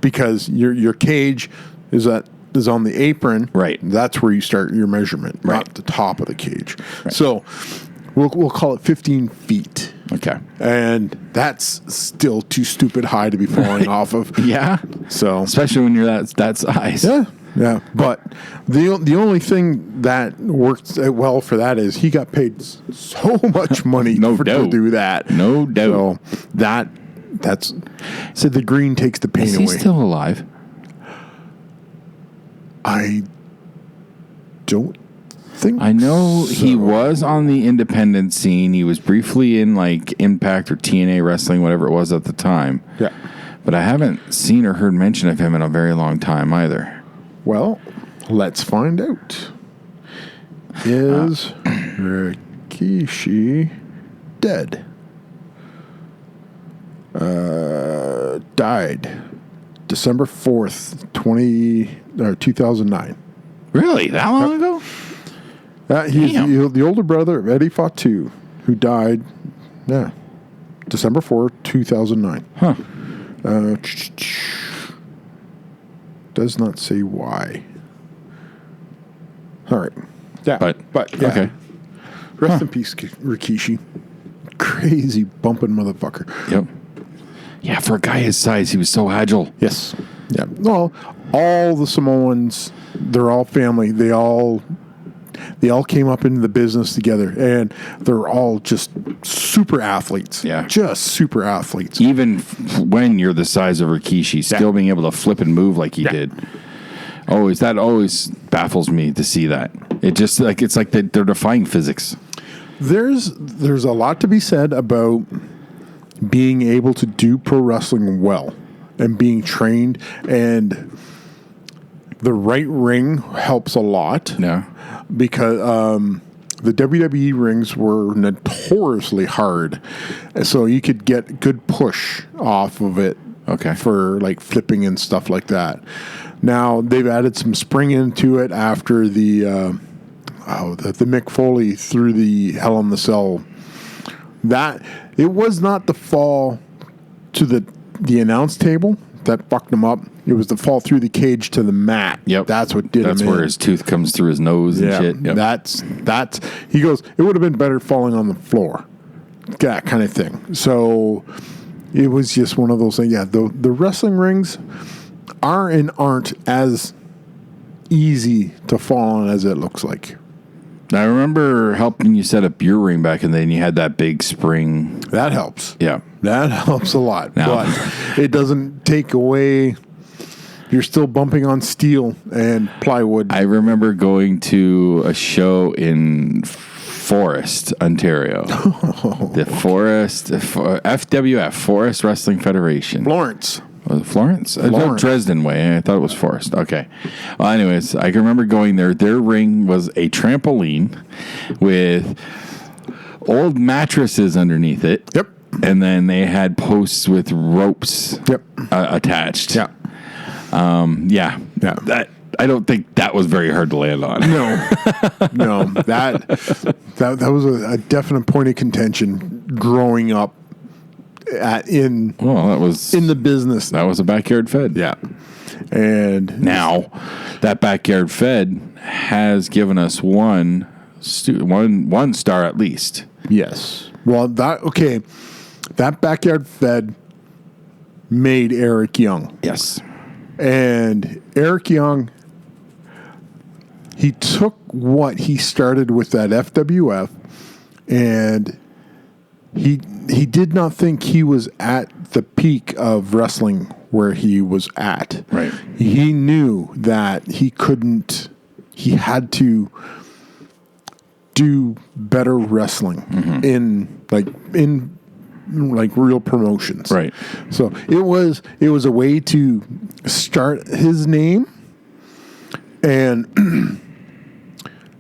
because your cage is on the apron. Right. That's where you start your measurement, Right. not the top of the cage. So we'll call it 15 feet. Okay. And that's still too stupid high to be falling off of. Yeah. So Especially when you're that size. yeah. But the only thing that worked well for that is he got paid so much money No to doubt. do that. No doubt. So that's said the green takes the pain Is away. he still alive? I don't think I know he so. was on the independent scene. He was briefly in like Impact or TNA Wrestling, whatever it was at the time. Yeah. But I haven't seen or heard mention of him in a very long time either. Well, let's find out. Is Rikishi dead? Died December 4th, 2009. Really? That long ago? He's Damn. the older brother of Eddie Fatu, who died, December 4th, 2009. Huh. Does not say why. All right. Yeah. But yeah. okay. Rest in peace, Rikishi. Crazy bumping motherfucker. Yep. Yeah, for a guy his size, he was so agile. Yes. Yeah. Well, all the Samoans, they're all family. They all came up into the business together, and they're all just super athletes. Yeah. Just super athletes. Even when you're the size of Rikishi, still being able to flip and move like he did. That always baffles me to see that. It's like they're defying physics. There's a lot to be said about being able to do pro wrestling well and being trained, and the right ring helps a lot. Yeah. Because the WWE rings were notoriously hard, so you could get good push off of it. Okay. For like flipping and stuff like that. Now they've added some spring into it after the the Mick Foley through the Hell in the Cell. That it was not the fall to the announce table that fucked him up. It was the fall through the cage to the mat. Yep. That's what did him in. That's where his tooth comes through his nose and shit. Yep. That's he goes, it would have been better falling on the floor. That kind of thing. So it was just one of those things. Yeah, the wrestling rings are and aren't as easy to fall on as it looks like. I remember helping you set up your ring back in the day, and you had that big spring. That helps. Yeah. That helps a lot. Now- But it doesn't take away. You're still bumping on steel and plywood. I remember going to a show in Forest, Ontario. The Forest, FWF, Forest Wrestling Federation. Florence. Was it Florence? Florence. Dresden way. I thought it was Forest. Okay. Well, anyways, I can remember going there. Their ring was a trampoline with old mattresses underneath it. Yep. And then they had posts with ropes Yep. attached. Yeah. Yeah. Yeah. That I don't think that was very hard to land on. No. No. That was a definite point of contention growing up in Well, that was the business. that was a backyard fed. Yeah. And Now, that backyard fed has given us one star at least. yes. Well, that backyard fed made Eric Young. Yes. And Eric Young, he took what he started with that FWF, and he did not think he was at the peak of wrestling where he was at. Right. He knew that he had to do better wrestling in real promotions. Right. So it was a way to start his name, and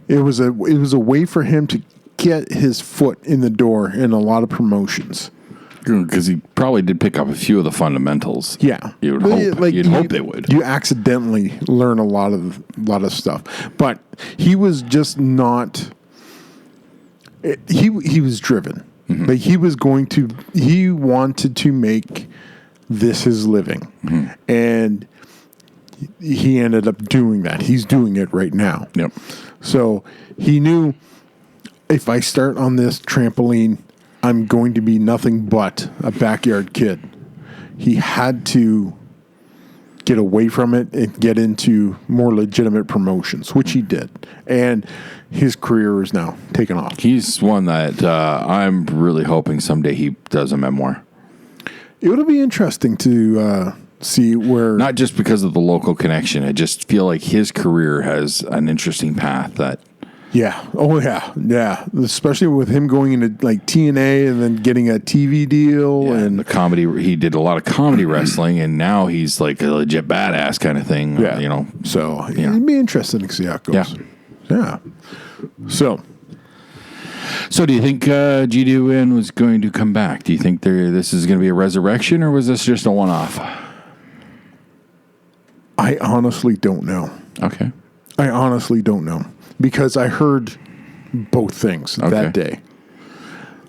it was a way for him to get his foot in the door in a lot of promotions. Because he probably did pick up a few of the fundamentals. Yeah, You would hope. You'd hope they would. You accidentally learn a lot of stuff, but he was just not. He was driven. Mm-hmm. Like he wanted to make this his living, and he ended up doing that. He's doing it right now. Yep. So he knew, if I start on this trampoline, I'm going to be nothing but a backyard kid. He had to get away from it and get into more legitimate promotions, which he did. And his career is now taken off. He's one that I'm really hoping someday he does a memoir. It would be interesting to see where... Not just because of the local connection. I just feel like his career has an interesting path that... Yeah. Oh, yeah. Yeah. Especially with him going into like TNA and then getting a TV deal. And the comedy, he did a lot of comedy wrestling, and now he's like a legit badass kind of thing. Yeah. You know. So it'd be interesting to see how it goes. Yeah. So do you think GDUN was going to come back? Do you think this is going to be a resurrection, or was this just a one-off? I honestly don't know. Okay. I honestly don't know. Because I heard both things that day.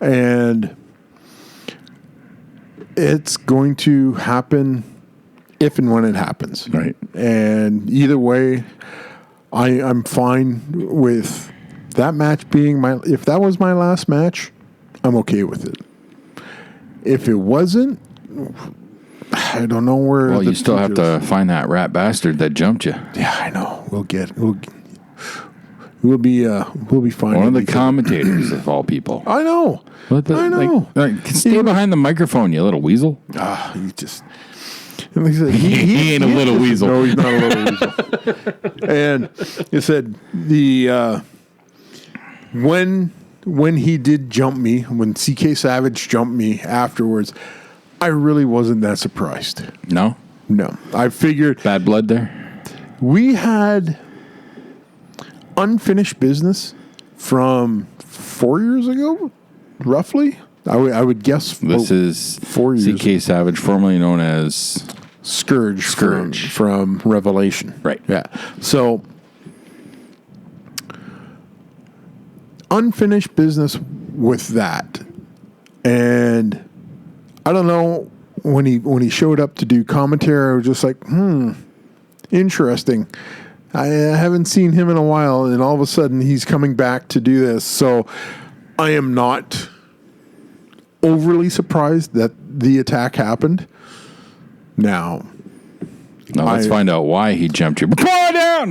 And it's going to happen if and when it happens. Right. And either way, I'm fine with that match being if that was my last match, I'm okay with it. If it wasn't, I don't know where. Well, you still have to find that rat bastard that jumped you. Yeah, I know. We'll be fine. One of the commentators, of all people. I know. I know. Stay behind the microphone, you little weasel. He just. Like I said, He ain't a little weasel. No, he's not a little weasel. And he said when he did jump me, when CK Savage jumped me afterwards, I really wasn't that surprised. No? No. I figured Bad blood there? we had unfinished business from 4 years ago, roughly. I would guess. This is 4 years. CK Savage, formerly known as Scourge. From Revelation. Right. Yeah. So unfinished business with that. And I don't know, when he showed up to do commentary, I was just like, interesting. I haven't seen him in a while, and all of a sudden he's coming back to do this. So I am not overly surprised that the attack happened. Now let's find out why he jumped you. Come on down!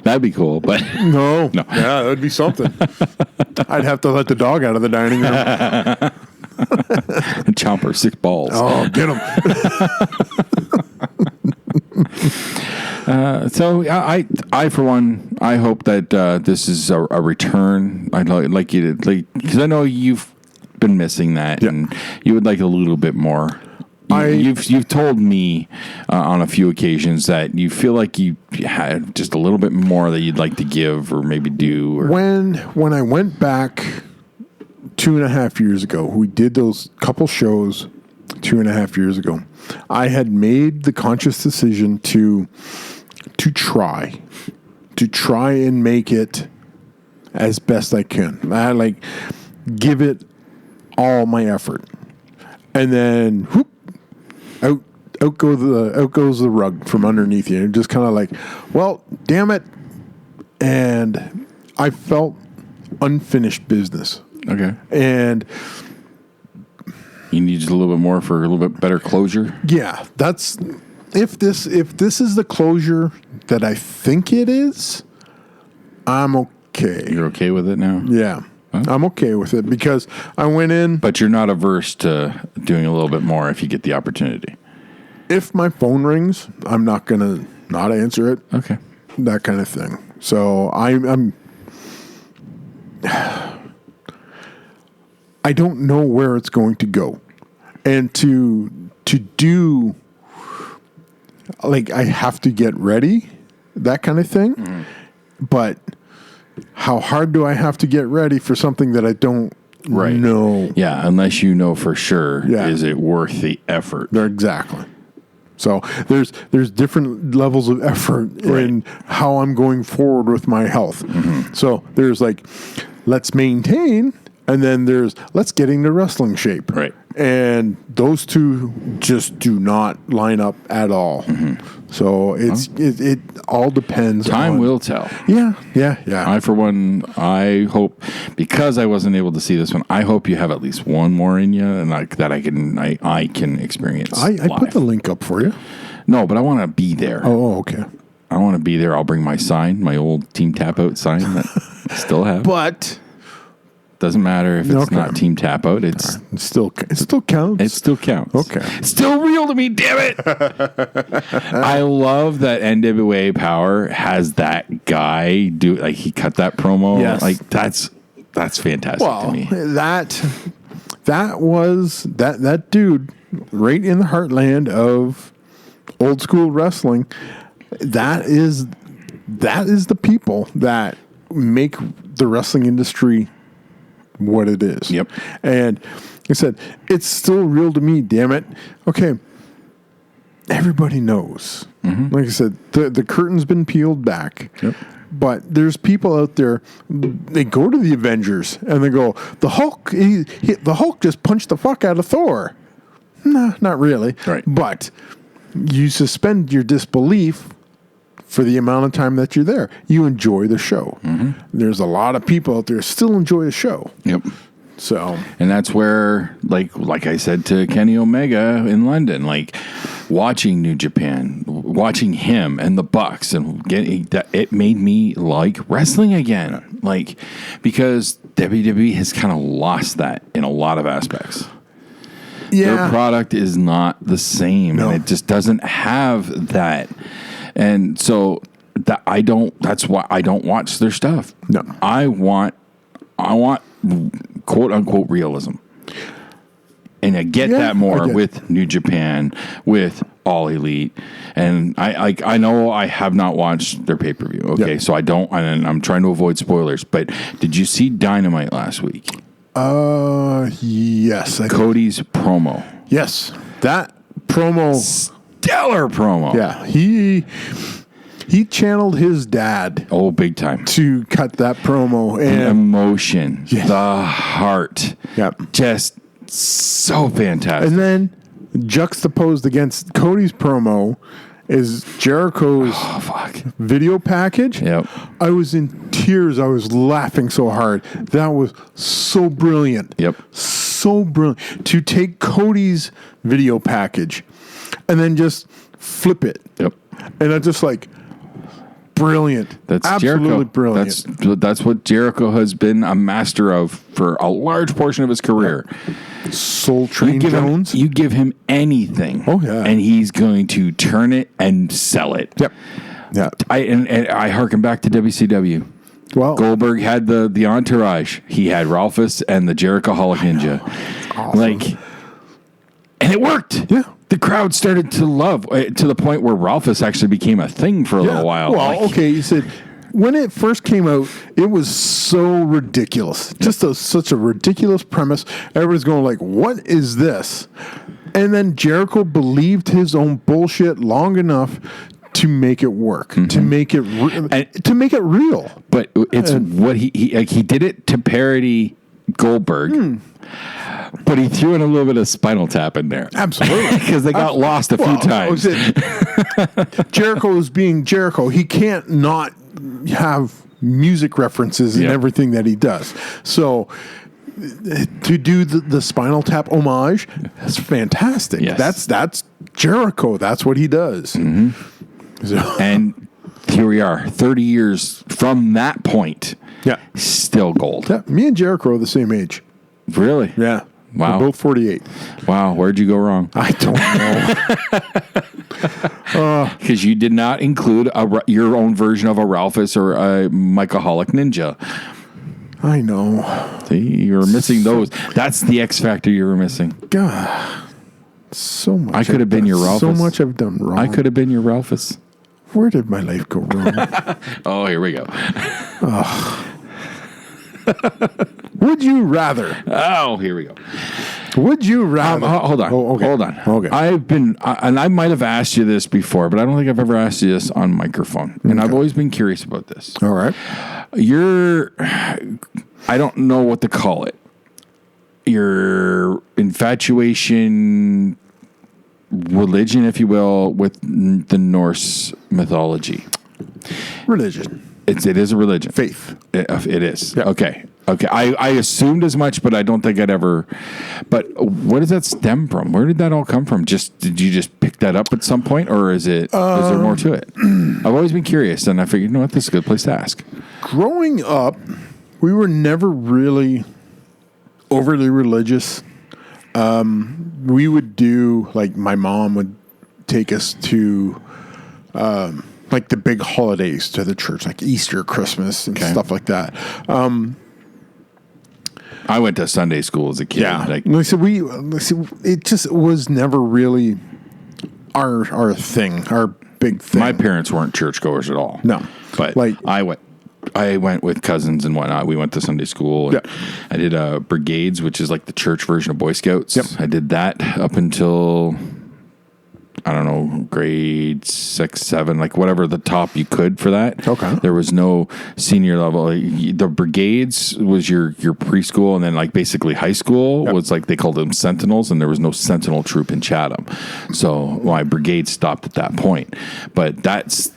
That'd be cool, but no. Yeah, that'd be something. I'd have to let the dog out of the dining room. Chomper 6 balls. Oh, get him. So I for one, I hope that this is a return. I'd like you to, because I know you've been missing that, and you would like a little bit more. You've told me on a few occasions that you feel like you had just a little bit more that you'd like to give or maybe do. Or when I went back 2.5 years ago, we did those couple shows 2.5 years ago. I had made the conscious decision to try and make it as best I can. I give it all my effort, and then whoop, out goes the rug from underneath you. And just kind of like, well, damn it. And I felt unfinished business. Okay. And you need just a little bit more for a little bit better closure. Yeah, that's if this is the closure that I think it is, I'm okay. You're okay with it now? Yeah. Huh? I'm okay with it because I went in. But you're not averse to doing a little bit more if you get the opportunity. If my phone rings, I'm not going to not answer it. Okay. That kind of thing. So I'm I don't know where it's going to go. And to do, I have to get ready, that kind of thing. Mm-hmm. But how hard do I have to get ready for something that I don't know? Yeah, unless you know for sure, is it worth the effort? Exactly. So there's different levels of effort in how I'm going forward with my health. Mm-hmm. So there's let's maintain, and then there's let's get into wrestling shape. Right. And those two just do not line up at all. Mm-hmm. So it all depends. Time will tell. Yeah. I, for one, I hope, because I wasn't able to see this one, I hope you have at least one more in you, and I can experience. I put the link up for you. No, but I want to be there. Oh, okay. I want to be there. I'll bring my sign, my old Team Tap Out sign that I still have. But doesn't matter if it's not Team Tap Out. It still counts. It still counts. Okay. It's still real to me, damn it. I love that NWA Power has that guy do, he cut that promo. Yes. That's fantastic to me. That was that dude right in the heartland of old school wrestling. That is the people that make the wrestling industry what it is. Yep. And like I said, it's still real to me, damn it. Okay. Everybody knows. Mm-hmm. Like I said, the curtain's been peeled back. Yep. But there's people out there, they go to the Avengers and they go, the Hulk, the Hulk just punched the fuck out of Thor. Nah, not really. Right. But you suspend your disbelief for the amount of time that you're there. You enjoy the show. Mm-hmm. There's a lot of people out there still enjoy the show. Yep. So, and that's where, like I said to Kenny Omega in London, watching New Japan, watching him and the Bucks, and getting that, it made me like wrestling again. Because WWE has kind of lost that in a lot of aspects. Yeah. Their product is not the same, No. and it just doesn't have that. And so that's why I don't watch their stuff. No. I want quote unquote realism. And I get that more with New Japan, with All Elite. And I know I have not watched their pay-per-view. Okay. So I'm trying to avoid spoilers, but did you see Dynamite last week? Yes. Cody's promo. Yes. That promo. Stellar promo. Yeah. He channeled his dad Oh, big time. to cut that promo. The And emotion, Yes. the heart. Yep. Just so fantastic. And then juxtaposed against Cody's promo is Jericho's Oh, fuck. video package. Yep. I was in tears. I was laughing so hard. That was so brilliant. Yep. So brilliant. To take Cody's video package and then just flip it. Yep. And I just like, brilliant. That's absolutely Jericho. brilliant. That's what Jericho has been a master of for a large portion of his career. Soul Train Jones. You give him anything. Oh, yeah. And he's going to turn it and sell it. Yep. Yeah. And I harken back to WCW. Well, Goldberg had the entourage. He had Ralphus and the Jerichoholic Ninja. awesome. Like, and it worked. Yeah. The crowd started to love to the point where Ralphus actually became a thing for a little while. Well, Like, okay, you said when it first came out, it was so ridiculous. Just such a ridiculous premise. Everyone's going like, "What is this?" And then Jericho believed his own bullshit long enough to make it work, to make it to make it real. But it's what he did it to parody Goldberg. But he threw in a little bit of Spinal Tap in there. Absolutely. Because they got lost a few times. Jericho is being Jericho. He can't not have music references in Yep. everything that he does. So to do the Spinal Tap homage, that's fantastic. Yes. That's Jericho. That's what he does. So, And here we are, 30 years from that point, yeah. still gold. Yeah, me and Jericho are the same age. Really? Yeah. Wow. We're both 48. Wow. Where'd you go wrong? I don't know. Because you did not include your own version of a Ralphus or a Michaelholic Ninja. I know. See, you were missing those. That's the X factor you were missing. God. So much. I could have been your Ralphus. So much I've done wrong. I could have been your Ralphus. Where did my life go wrong? Oh, here we go. Would you rather? Oh, here we go. Would you rather? Hold on. Oh, okay. Hold on. Okay. I've been, and I might have asked you this before, but I don't think I've ever asked you this on microphone. And I've always been curious about this. All right. I don't know what to call it. Your infatuation, religion, if you will, with the Norse mythology. Religion. It is a religion. Faith. It is. Yeah. Okay. I assumed as much, but I don't think I'd ever. But where does that stem from? Where did that all come from? Did you just pick that up at some point, or is there more to it? I've always been curious, and I figured, you know what, this is a good place to ask. Growing up, we were never really overly religious. We would do, like, my mom would take us to like the big holidays to the church, like Easter, Christmas, and stuff like that. I went to Sunday school as a kid. Yeah, Like, it just was never really our thing, our big thing. my parents weren't churchgoers at all. No. But Like- I went with cousins and whatnot. We went to Sunday school. And I did brigades, which is like the church version of Boy Scouts. Yep. I did that up until, I don't know, grade 6, 7, like whatever the top you could for that. Okay. There was no senior level. The brigades was your preschool, and then like basically high school was like, they called them sentinels, and there was no sentinel troop in Chatham. So my brigade stopped at that point. But that's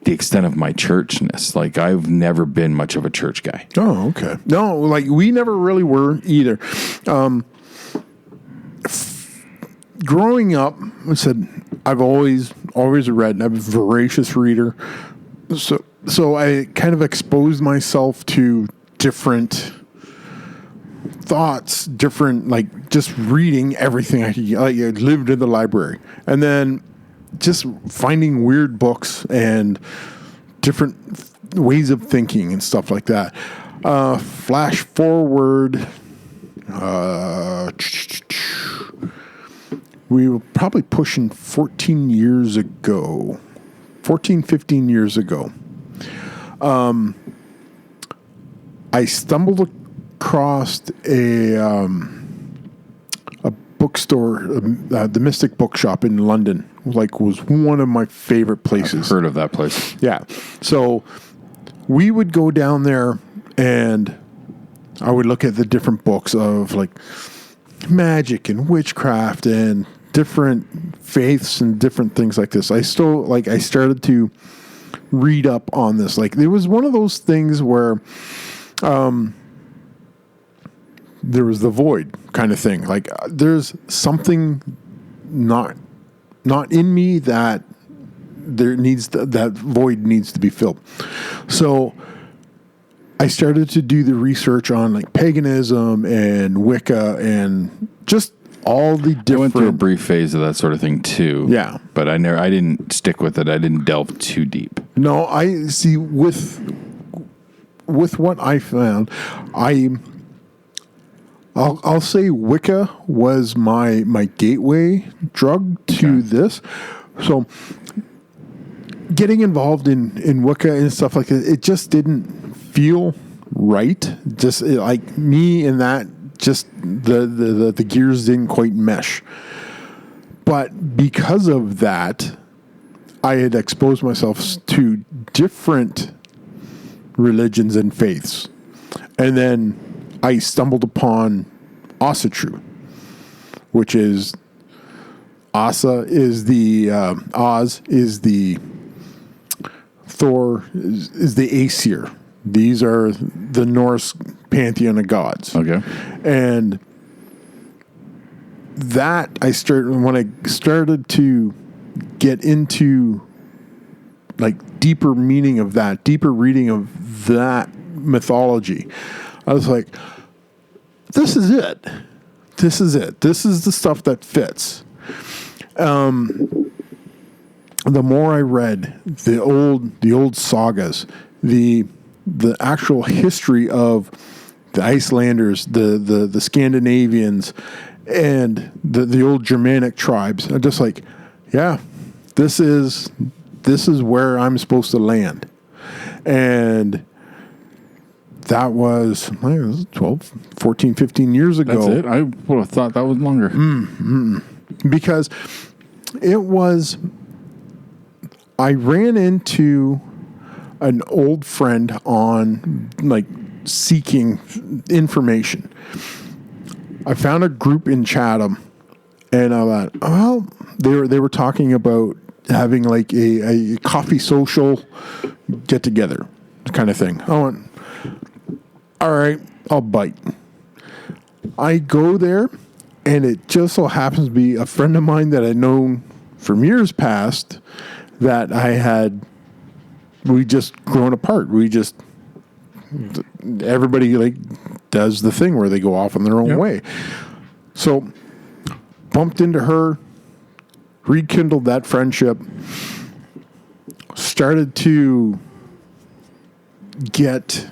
the extent of my churchness. Like, I've never been much of a church guy. Oh, okay. No, like we never really were either. Growing up, I said I've always read, and I'm a voracious reader. So I kind of exposed myself to different thoughts, different, like, just reading everything I could get. Like, I lived in the library, and then just finding weird books and different ways of thinking and stuff like that. Flash forward, we were probably pushing 15 years ago. I stumbled across a bookstore, the Mystic Bookshop in London, like was one of my favorite places. Heard of that place? Yeah. So we would go down there and I would look at the different books of like magic and witchcraft and different faiths and different things like this. I started to read up on this. Like it was one of those things where there was the void kind of thing. Like there's something not in me that that void needs to be filled. So I started to do the research on like paganism and Wicca and just all the different. I went through a brief phase of that sort of thing too. Yeah, but I didn't stick with it. I didn't delve too deep. No, I see with what I found, I'll say Wicca was my gateway drug to this. So getting involved in Wicca and stuff like that, it just didn't feel right. Just like me and that, just the gears didn't quite mesh. But because of that, I had exposed myself to different religions and faiths. And then I stumbled upon Asatru, which is Asa is the Oz is the Thor is the Aesir. These are the Norse pantheon of gods. Okay. And that when I started to get into like deeper meaning of that, deeper reading of that mythology, I was like, this is it. This is it. This is the stuff that fits. The more I read the old sagas, the actual history of the Icelanders, the Scandinavians, and the old Germanic tribes, I'm just like, yeah, this is where I'm supposed to land. And that was 12, 14, 15 years ago. That's it? I would have thought that was longer. Because it was, I ran into an old friend on like seeking information. I found a group in Chatham, and I thought, well, they were talking about having like a coffee social get together kind of thing. I went, all right, I'll bite. I go there, and it just so happens to be a friend of mine that I'd known from years past that we just grown apart. Everybody like does the thing where they go off on their own way. So bumped into her, rekindled that friendship, started to get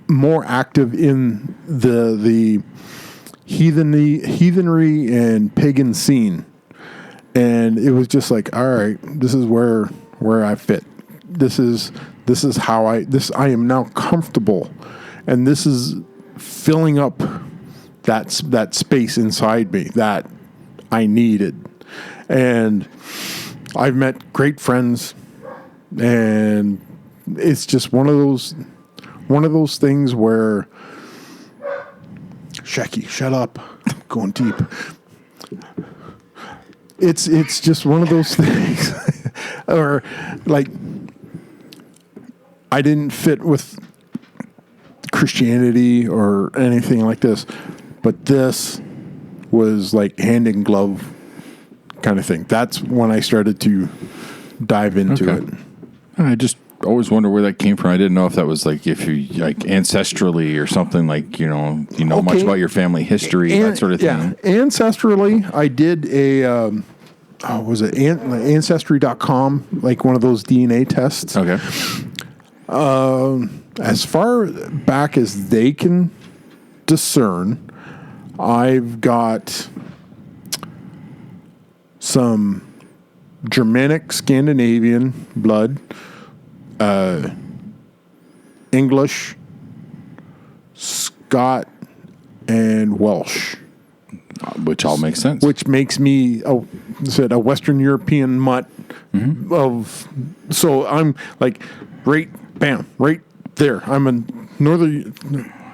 more active in the heathenry and pagan scene. And it was just like, all right, this is where I fit. This is how I am now comfortable, and this is filling up that space inside me that I needed. And I've met great friends, and it's just one of those things where, Shecky, shut up, I'm going deep. It's just one of those things, or like, I didn't fit with Christianity or anything like this, but this was like hand in glove kind of thing. That's when I started to dive into it. I just always wonder where that came from. I didn't know if that was like if you like ancestrally or something, like you know much about your family history, that sort of thing. Yeah, ancestrally, I did a was it Ancestry.com, like one of those DNA tests. Okay. As far back as they can discern, I've got some Germanic, Scandinavian blood, English, Scot, and Welsh. which all makes sense. Which makes me a Western European mutt of. So I'm like right there. I'm a northern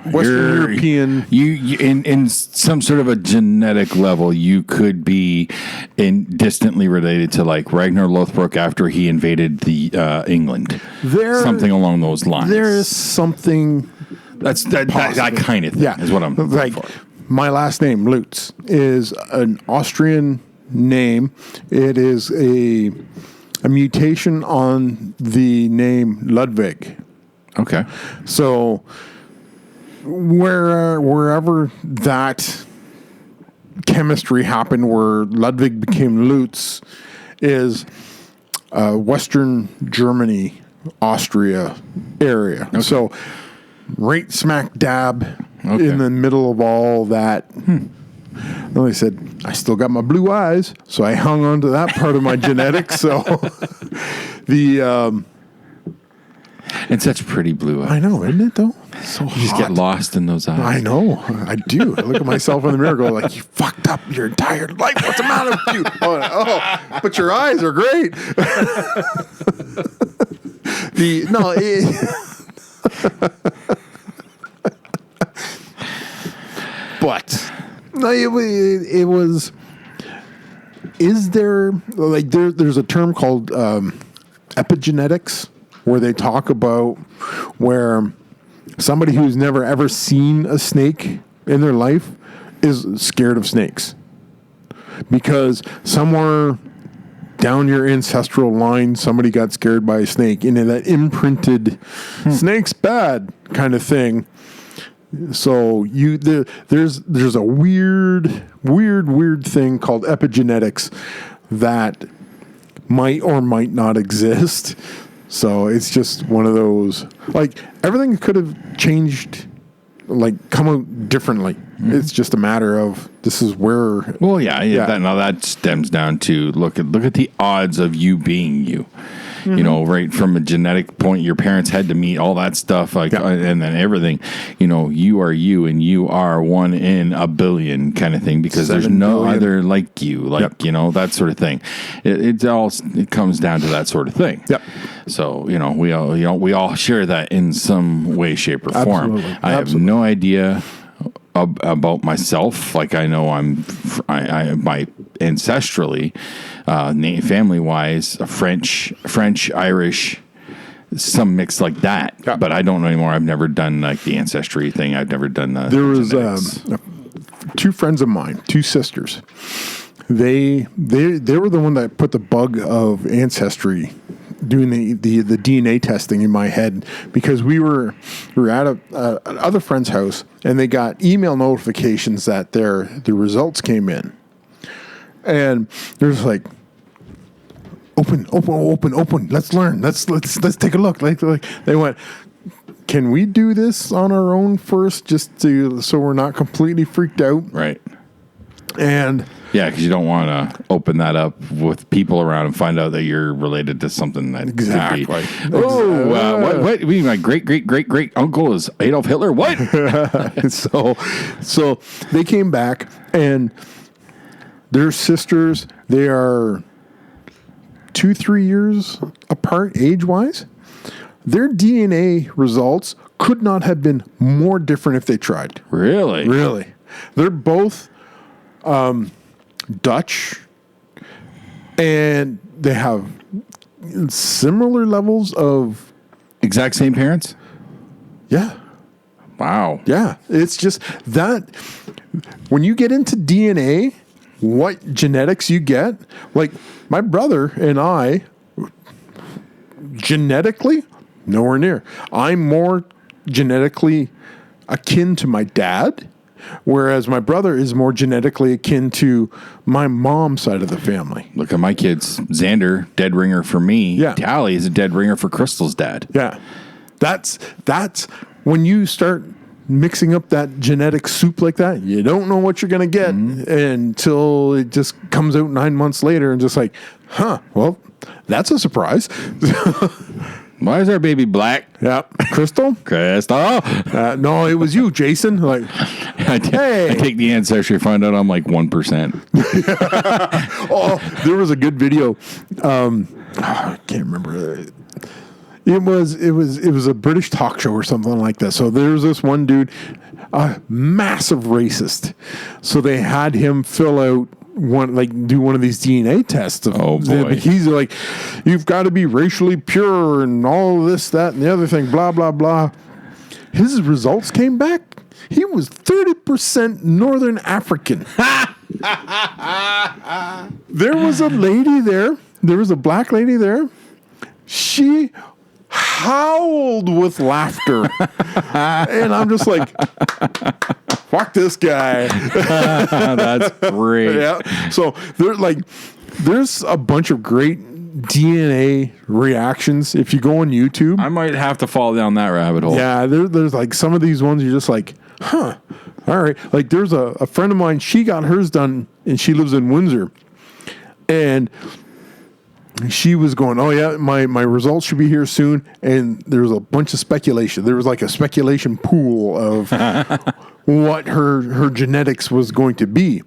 Western European. You in some sort of a genetic level, you could be distantly related to like Ragnar Lothbrok after he invaded the England. Something along those lines. There is something. That kind of thing is what I'm like. for. My last name, Lutz, is an Austrian name. It is a mutation on the name Ludwig. Okay. So wherever that chemistry happened, where Ludwig became Lutz, is Western Germany, Austria area. Okay. So right smack dab in the middle of all that. Well, I said, I still got my blue eyes, so I hung on to that part of my genetics. So and such pretty blue eyes. I know, isn't it though? So you just get lost in those eyes. I know, I do. I look at myself in the mirror, and go like, "You fucked up your entire life. What's the matter with you?" Oh, but your eyes are great. But no, it was. Is there like there's a term called epigenetics where they talk about where somebody who's never ever seen a snake in their life is scared of snakes because somewhere down your ancestral line somebody got scared by a snake, and that imprinted snake's bad kind of thing. So there's a weird thing called epigenetics that might or might not exist. So it's just one of those, like, everything could have changed, like, come out differently. It's just a matter of this is where. Well, that stems down to look at the odds of you being you. You know, right from a genetic point, your parents had to meet all that stuff, and then everything. You know, you are you, and you are 1 in a billion kind of thing because there's no other like you, you know, that sort of thing. It comes down to that sort of thing. Yep. So we all share that in some way, shape, or form. I have no idea about myself. Like I know my ancestrally, family wise, French, Irish, some mix like that. Yeah. But I don't know anymore. I've never done like the ancestry thing. I've never done the. There was two friends of mine, two sisters. They were the one that put the bug of ancestry, doing the DNA testing in my head, because we were at another friend's house and they got email notifications that the results came in, and there's like open. Let's learn. Let's take a look. Like they went, can we do this on our own first, so we're not completely freaked out? Right. And yeah, because you don't want to open that up with people around and find out that you're related to something that exactly. Could be, what? We mean my great uncle is Adolf Hitler? What? So they came back, and their sisters, they are 2-3 years apart age-wise. Their DNA results could not have been more different if they tried. Really? They're both Dutch, and they have similar levels of exact same parents. Yeah. Wow. Yeah. It's just that when you get into DNA, what genetics you get, like my brother and I, genetically, nowhere near. I'm more genetically akin to my dad, whereas my brother is more genetically akin to my mom's side of the family. Look at my kids. Xander, dead ringer for me. Yeah. Tally is a dead ringer for Crystal's dad. Yeah. That's when you start mixing up that genetic soup like that, you don't know what you're going to get until it just comes out 9 months later and just like, well, that's a surprise. Why is our baby black? Yeah. Crystal? Crystal. No, it was you, Jason. Like, I take the ancestry, find out I'm like 1%. oh, there was a good video. I can't remember. It was a British talk show or something like that. So there's this one dude, a massive racist. So they had him fill out do one of these DNA tests. Oh boy. He's like, you've got to be racially pure and all this, that, and the other thing, blah, blah, blah. His results came back. He was 30% Northern African. There was a lady there. There was a black lady there. She howled with laughter. And I'm just like, fuck this guy. That's great. Yeah. So there's a bunch of great DNA reactions. If you go on YouTube, I might have to fall down that rabbit hole. yeah, there's like some of these ones you're just like, huh, all right. Like there's a friend of mine, she got hers done and she lives in Windsor. And she was going, oh yeah, my results should be here soon. And there was a bunch of speculation. There was like a speculation pool of what her genetics was going to be.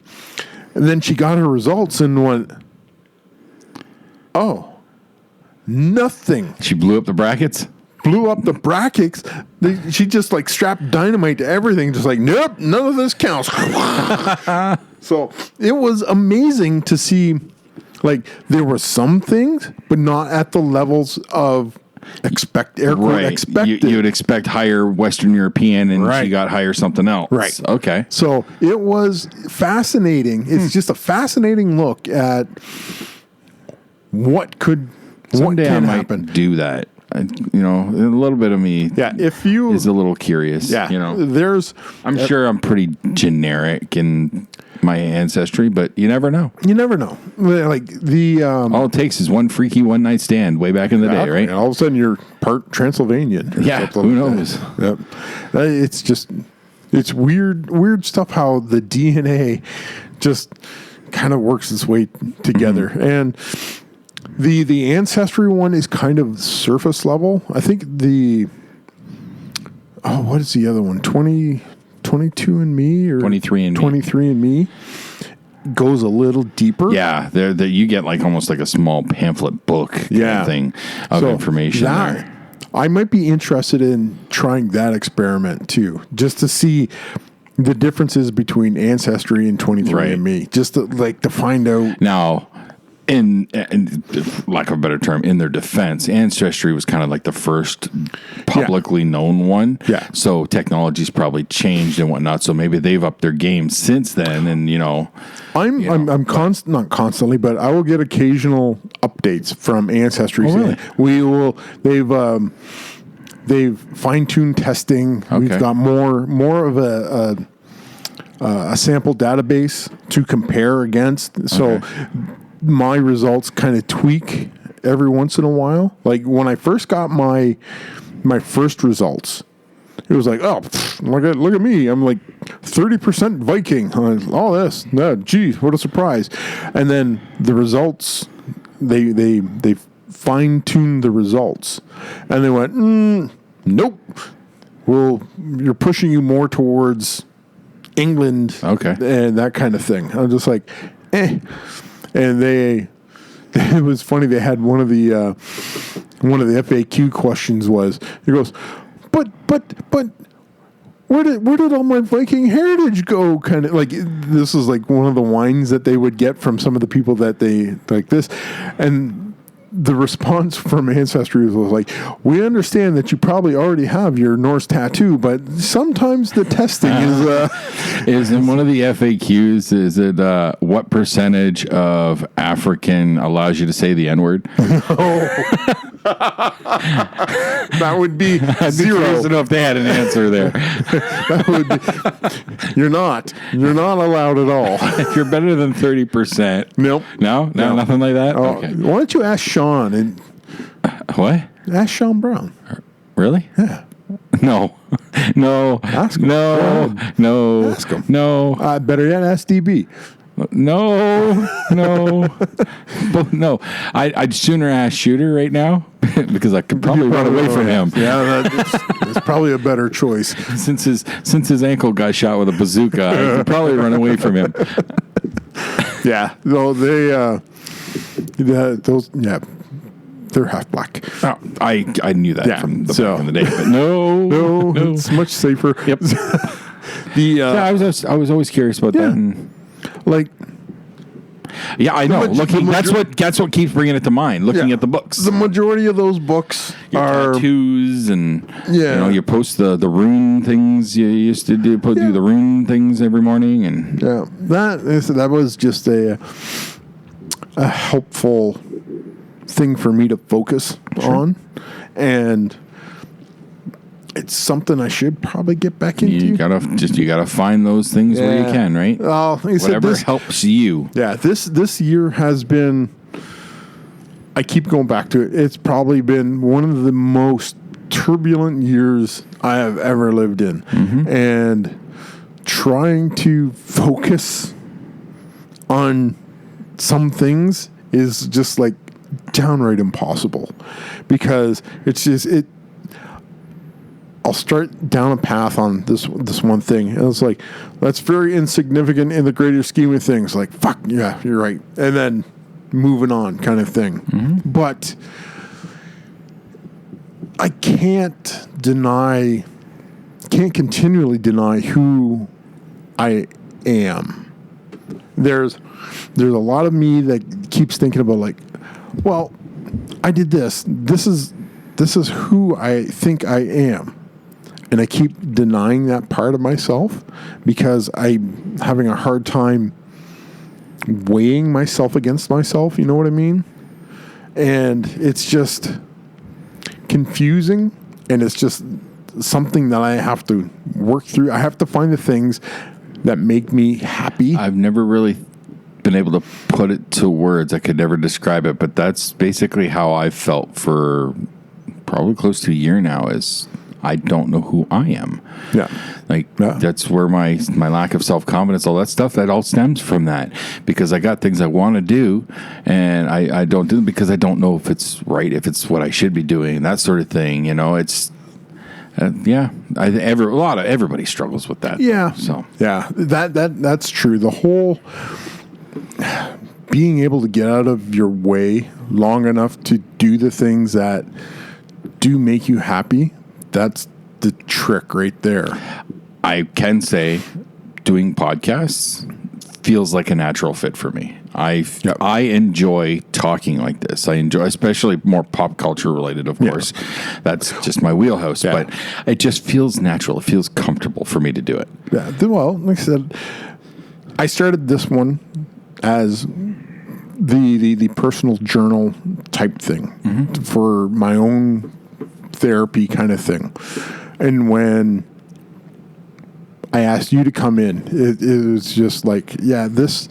And then she got her results and went, oh, nothing. She blew up the brackets? Blew up the brackets. She just like strapped dynamite to everything. Just like, nope, none of this counts. So it was amazing to see. Like there were some things, but not at the levels of expected. You would expect higher Western European, and Right. she got higher something else. Right. Okay. So it was fascinating. It's just a fascinating look at what Someday I can might happen. do that. A little bit of me Yeah, if you is a little curious. yeah, there's I'm sure I'm pretty generic in my ancestry, but you never know. you never know. Like the All it takes is one freaky one night stand way back in the day, right? And all of a sudden you're part Transylvanian. Or Yeah, something who like knows? That. Yep. It's weird stuff how the DNA just kind of works its way together. Mm-hmm. And the ancestry one is kind of surface level. I think what is the other one? 22 and Me or 23andMe. 23 and Me goes a little deeper. Yeah, you get like almost like a small pamphlet book kind of thing of information there. I might be interested in trying that experiment too, just to see the differences between Ancestry and 23andMe, just to find out. Now, in lack of a better term, in their defense, Ancestry was kind of like the first publicly known one. Yeah. So technology's probably changed and whatnot. So maybe they've upped their game since then. And I'm not constantly, but I will get occasional updates from Ancestry. Oh, really? They've fine-tuned testing. Okay. We've got more of a sample database to compare against. So my results kind of tweak every once in a while. Like when I first got my first results, it was like, oh, look at me. I'm like 30% Viking on all this. No, geez, what a surprise. And then the results, they fine-tuned the results. And they went, nope. Well, you're pushing you more towards England. Okay. And that kind of thing. I'm just like, eh. And it was funny. They had one of the FAQ questions was, he goes, but where did all my Viking heritage go? Kind of like, this is like one of the whines that they would get from some of the people that they like this. And the response from Ancestry was like, we understand that you probably already have your Norse tattoo, but sometimes the testing is in one of the FAQs, is it what percentage of African allows you to say the N-word? That would be zero. I don't know if they had an answer there. That would be, you're not allowed at all. You're better than 30%. Nope. No, nothing like that. Oh, Okay. why don't you ask Sean and What? ask Sean Brown? Really? Yeah. No. Ask him. No. No. Ask him. No. Better yet, ask DB. No. But no. I'd sooner ask Shooter right now because I could probably run away from him. Yeah, that's probably a better choice. Since his ankle got shot with a bazooka, I could probably run away from him. Yeah, no, they're half black. Oh, I knew that from the back in the day, but no, it's much safer. Yep. I was always curious about that. And, like, yeah, I know. That's what keeps bringing it to mind. Looking at the books. The majority of those books are tattoos, and you post the rune things. You used to do the rune things every morning, and that was just a helpful thing for me to focus on, and it's something I should probably get back into. You gotta find those things where you can, right? Whatever helps you. Yeah, this year has been. I keep going back to it. It's probably been one of the most turbulent years I have ever lived in, and trying to focus on some things is just like downright impossible, because it's just I'll start down a path on this one thing, and it's like, that's very insignificant in the greater scheme of things. Like, fuck, yeah, you're right. And then moving on kind of thing. But I can't continually deny who I am. There's a lot of me that keeps thinking about, like, well, I did this. This is who I think I am. And I keep denying that part of myself because I'm having a hard time weighing myself against myself. You know what I mean? And it's just confusing, and it's just something that I have to work through. I have to find the things that make me happy. I've never really been able to put it to words. I could never describe it, but that's basically how I felt for probably close to a year now. Is I don't know who I am. Yeah. That's where my lack of self-confidence, all that stuff, that all stems from that. Because I got things I want to do, and I don't do them because I don't know if it's right, if it's what I should be doing, that sort of thing. It's, everybody struggles with that. Yeah. So. Yeah, that's true. The whole being able to get out of your way long enough to do the things that do make you happy, that's the trick right there. I can say doing podcasts feels like a natural fit for me. I enjoy talking like this. I enjoy, especially more pop culture related, of course. That's just my wheelhouse. Yeah. But it just feels natural. It feels comfortable for me to do it. Yeah. Well, like I said, I started this one as the personal journal type thing for my own therapy kind of thing. And when I asked you to come in, it was just like, this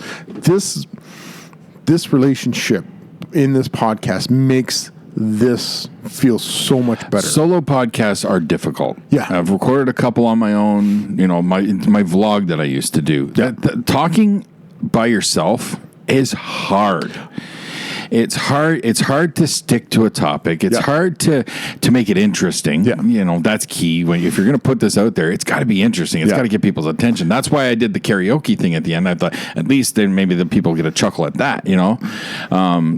relationship in this podcast makes this feel so much better. Solo podcasts are difficult. Yeah. I've recorded a couple on my own, my vlog that I used to do. Yeah. Talking by yourself is hard. It's hard to stick to a topic. It's hard to make it interesting. Yeah. That's key. If you're going to put this out there, it's got to be interesting. It's got to get people's attention. That's why I did the karaoke thing at the end. I thought at least then maybe the people get a chuckle at that,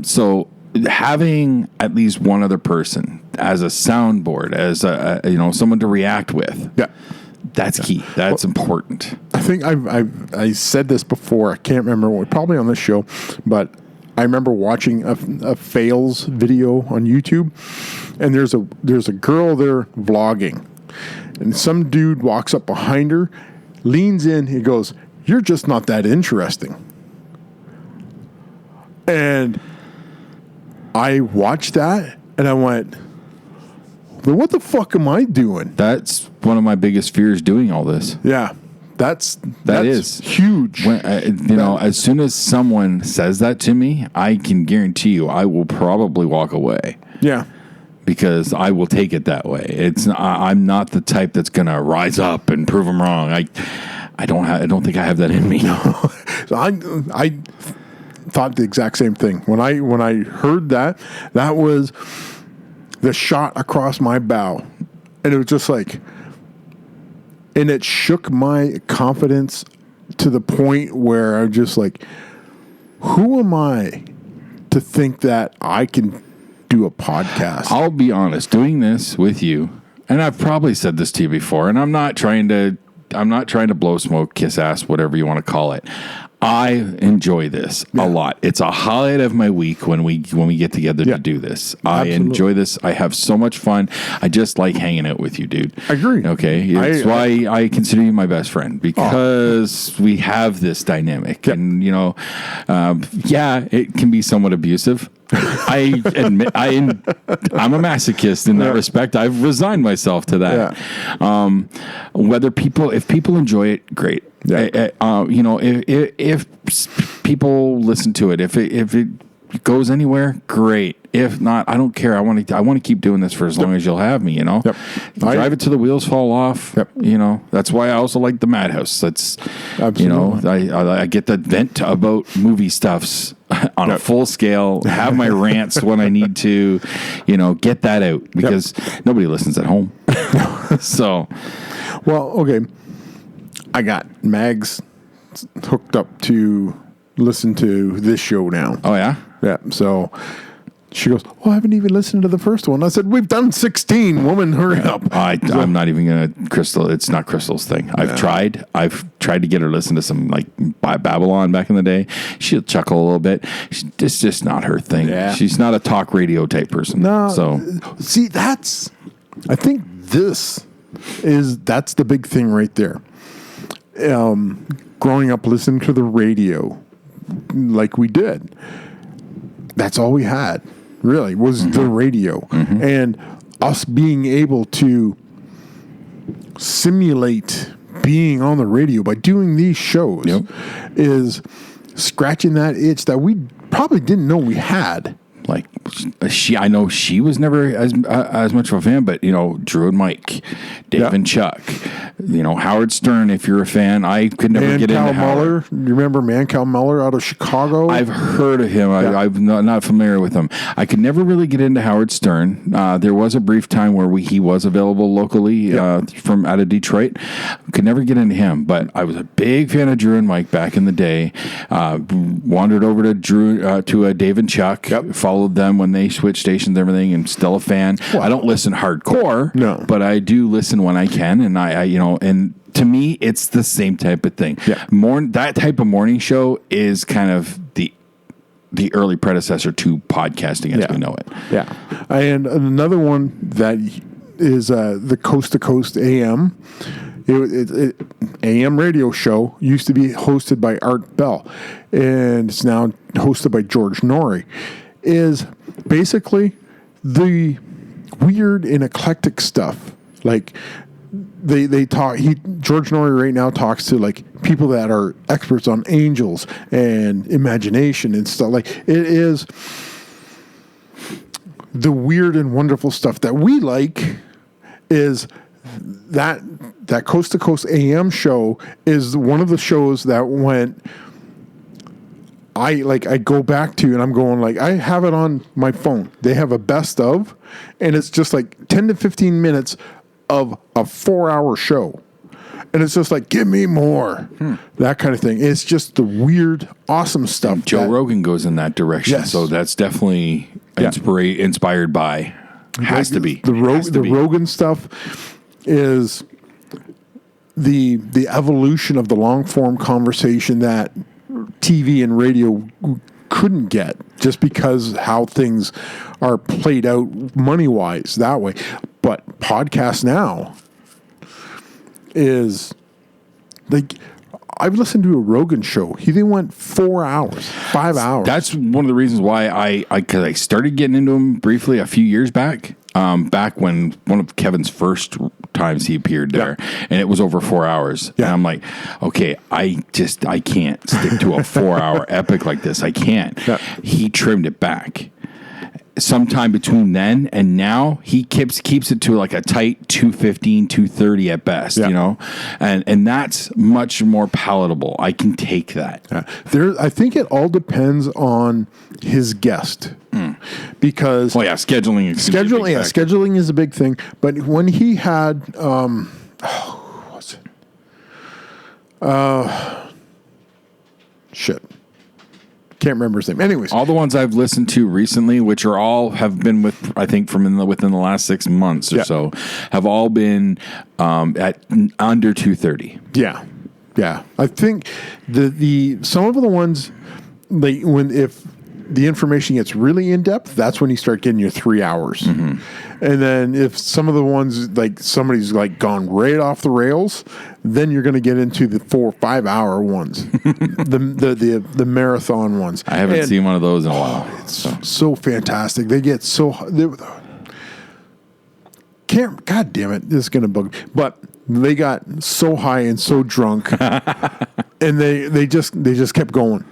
So having at least one other person as a soundboard, as someone to react with. Yeah. That's key. That's important. I think I said this before. I can't remember. Probably on this show, but I remember watching a fails video on YouTube, and there's a girl there vlogging, and some dude walks up behind her, leans in, he goes, "You're just not that interesting." And I watched that, and I went, "Well, what the fuck am I doing?" That's one of my biggest fears doing all this. Yeah. That is huge. When, as soon as someone says that to me, I can guarantee you I will probably walk away. Yeah. Because I will take it that way. I'm not the type that's going to rise up and prove them wrong. I don't think I have that in me. No. So I thought the exact same thing. When I heard that was the shot across my bow. And it was just like, and it shook my confidence to the point where I'm just like, who am I to think that I can do a podcast? I'll be honest, doing this with you, and I've probably said this to you before, and I'm not trying to blow smoke, kiss ass, whatever you want to call it. I enjoy this a lot. It's a highlight of my week when we get together to do this. I enjoy this. I have so much fun. I just like hanging out with you, dude. I agree. Okay, that's why I consider you my best friend, because we have this dynamic, and it can be somewhat abusive. I admit I'm a masochist in that respect. I've resigned myself to that. If people enjoy it, great. If people listen to it, if it goes anywhere, great. If not, I don't care. I want to keep doing this for as long as you'll have me. Drive it till the wheels fall off. That's why I also like the Madhouse. That's absolutely. I get the vent about movie stuffs on a full scale. Have my rants when I need to. Get that out because nobody listens at home. So, well, okay. I got Mags hooked up to listen to this show now. Oh, yeah? Yeah. So she goes, I haven't even listened to the first one. I said, we've done 16. Woman, hurry up. I'm not even going to, Crystal. It's not Crystal's thing. I've tried to get her to listen to some like Babylon back in the day. She'll chuckle a little bit. It's just not her thing. Yeah. She's not a talk radio type person. No. So see, I think that's the big thing right there. Growing up listening to the radio like we did, that's all we had really was the radio. And us being able to simulate being on the radio by doing these shows is scratching that itch that we probably didn't know we had. Like I know she was never as much of a fan, but Drew and Mike, Dave and Chuck, Howard Stern. If you're a fan, I could never get into Howard. You remember Mancal Muller out of Chicago? I've heard of him. I'm not familiar with him. I could never really get into Howard Stern. There was a brief time where he was available locally from out of Detroit. Could never get into him, but I was a big fan of Drew and Mike back in the day. Wandered over to Dave and Chuck. Followed them when they switched stations and everything, and still a fan. Well, I don't listen hardcore, but I do listen when I can, and and to me, it's the same type of thing. That type of morning show is kind of the early predecessor to podcasting as we know it. Yeah, and another one that is the Coast to Coast AM. AM radio show used to be hosted by Art Bell, and it's now hosted by George Norrie. Is basically the weird and eclectic stuff. Like they talk. George Norrie right now talks to like people that are experts on angels and imagination and stuff. Like it is the weird and wonderful stuff that we like. Is that Coast to Coast AM show is one of the shows that went. I go back to, and I'm going like, I have it on my phone. They have a best of, and it's just like 10 to 15 minutes of a 4-hour show. And it's just like, give me more. That kind of thing. It's just the weird, awesome stuff. Joe Rogan goes in that direction. Yes. So that's definitely inspired by. Has to be. The Rogan stuff is the evolution of the long form conversation that TV and radio couldn't get, just because how things are played out money-wise that way. But podcast now is like, I've listened to a Rogan show. He went 4 hours, 5 hours. That's one of the reasons why because I started getting into him briefly a few years back. Back when one of Kevin's first times he appeared there, and it was over 4 hours. And I'm like, okay, I can't stick to a 4-hour epic like this. I can't. He trimmed it back. sometime between then and now, he keeps it to like a tight 215, 230 at best, Yeah. you know, and that's much more palatable. I can take that. I think it all depends on his guest because Well, yeah, scheduling is gonna be a big factor. scheduling is a big thing. But when he had, what's it? Shit. Can't remember his name. Anyways, All the ones I've listened to recently, which are all have been with, I think within the last 6 months or Yeah. so, have all been at under 230. yeah. I think the some of the ones like if the information gets really in depth, that's when you start getting your 3 hours. And then if some of the ones like somebody's like gone right off the rails, then you're going to get into the 4 or 5 hour ones, the marathon ones. I haven't seen one of those in a while. So fantastic. They get so can't. God damn it! This is going to bug me. But they got so high and so drunk, and they just kept going.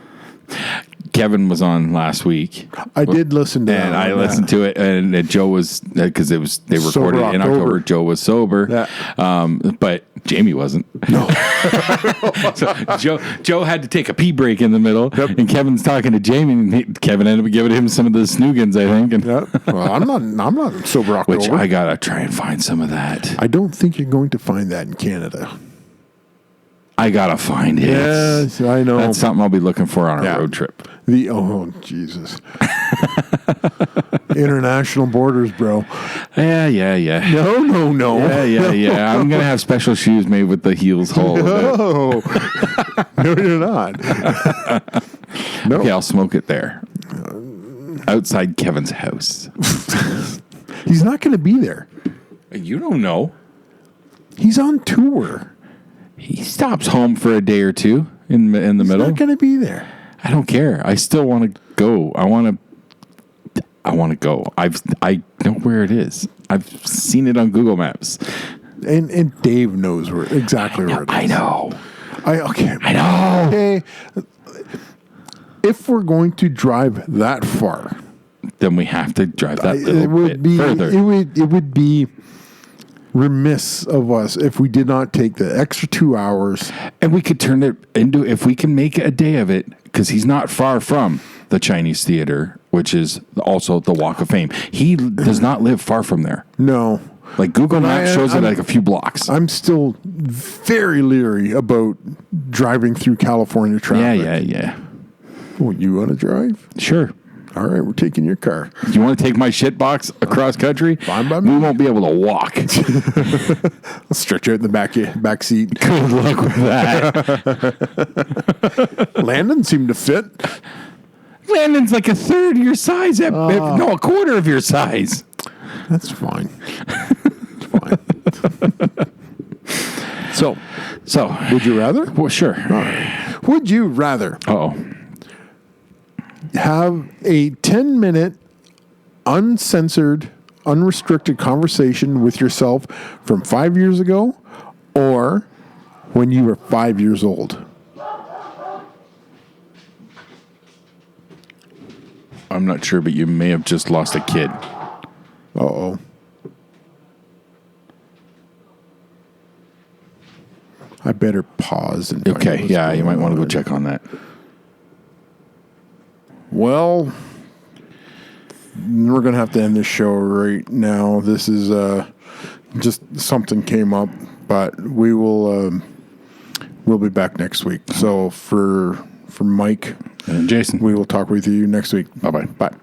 Kevin was on last week. I did listen to And that. I listened to it, and Joe was, because they Sober recorded in October. October. Joe was sober, but Jamie wasn't. No. So Joe had to take a pee break in the middle, and Kevin's talking to Jamie, and Kevin ended up giving him some of the snoogans, I think. And Yeah. Well, I'm not sober October. which I gotta try and find some of that. I don't think you're going to find that in Canada. I gotta find it. Yes, I know. That's something I'll be looking for on a Yeah. road trip. Jesus. International borders, bro. Yeah. No. Yeah. I'm gonna have special shoes made with the heels hole. No. No, you're not. No. Okay, I'll smoke it there. Outside Kevin's house. He's not going to be there. You don't know. He's on tour. He stops home for a day or two in the He's middle. not going to be there. I don't care. I still want to go. I want to go. I know where it is. I've seen it on Google Maps. And Dave knows exactly where it is. I know. I know. Okay. If we're going to drive that far, Then we have to drive that it little would bit be further. it would be remiss of us if we did not take the extra 2 hours. And we could turn it into, if we can make a day of it, because he's not far from the Chinese Theater, which is also the Walk of Fame. He does not live far from there. No. Like Google Maps shows it like a few blocks. I'm still very leery about driving through California traffic. Yeah. Oh, you want to drive? Sure. All right, we're taking your car. You want to take my shit box across country? Fine by me. We won't be able to walk. I'll stretch out in the back seat. Good luck with that. Landon seemed to fit. Landon's like a third your size. No, a quarter of your size. That's fine. It's fine. So, would you rather? Well, sure. All right. Would you rather Oh, have a 10-minute, uncensored, unrestricted conversation with yourself from 5 years ago or when you were 5 years old? I'm not sure, but you may have just lost a kid. Uh-oh. I better pause. And find out Okay, what's yeah, you going might want to go on. check on that. Well, we're going to have to end this show right now. This is just something came up, but we will we'll be back next week. So for Mike And Jason. we will talk with you next week. Bye-bye. Bye.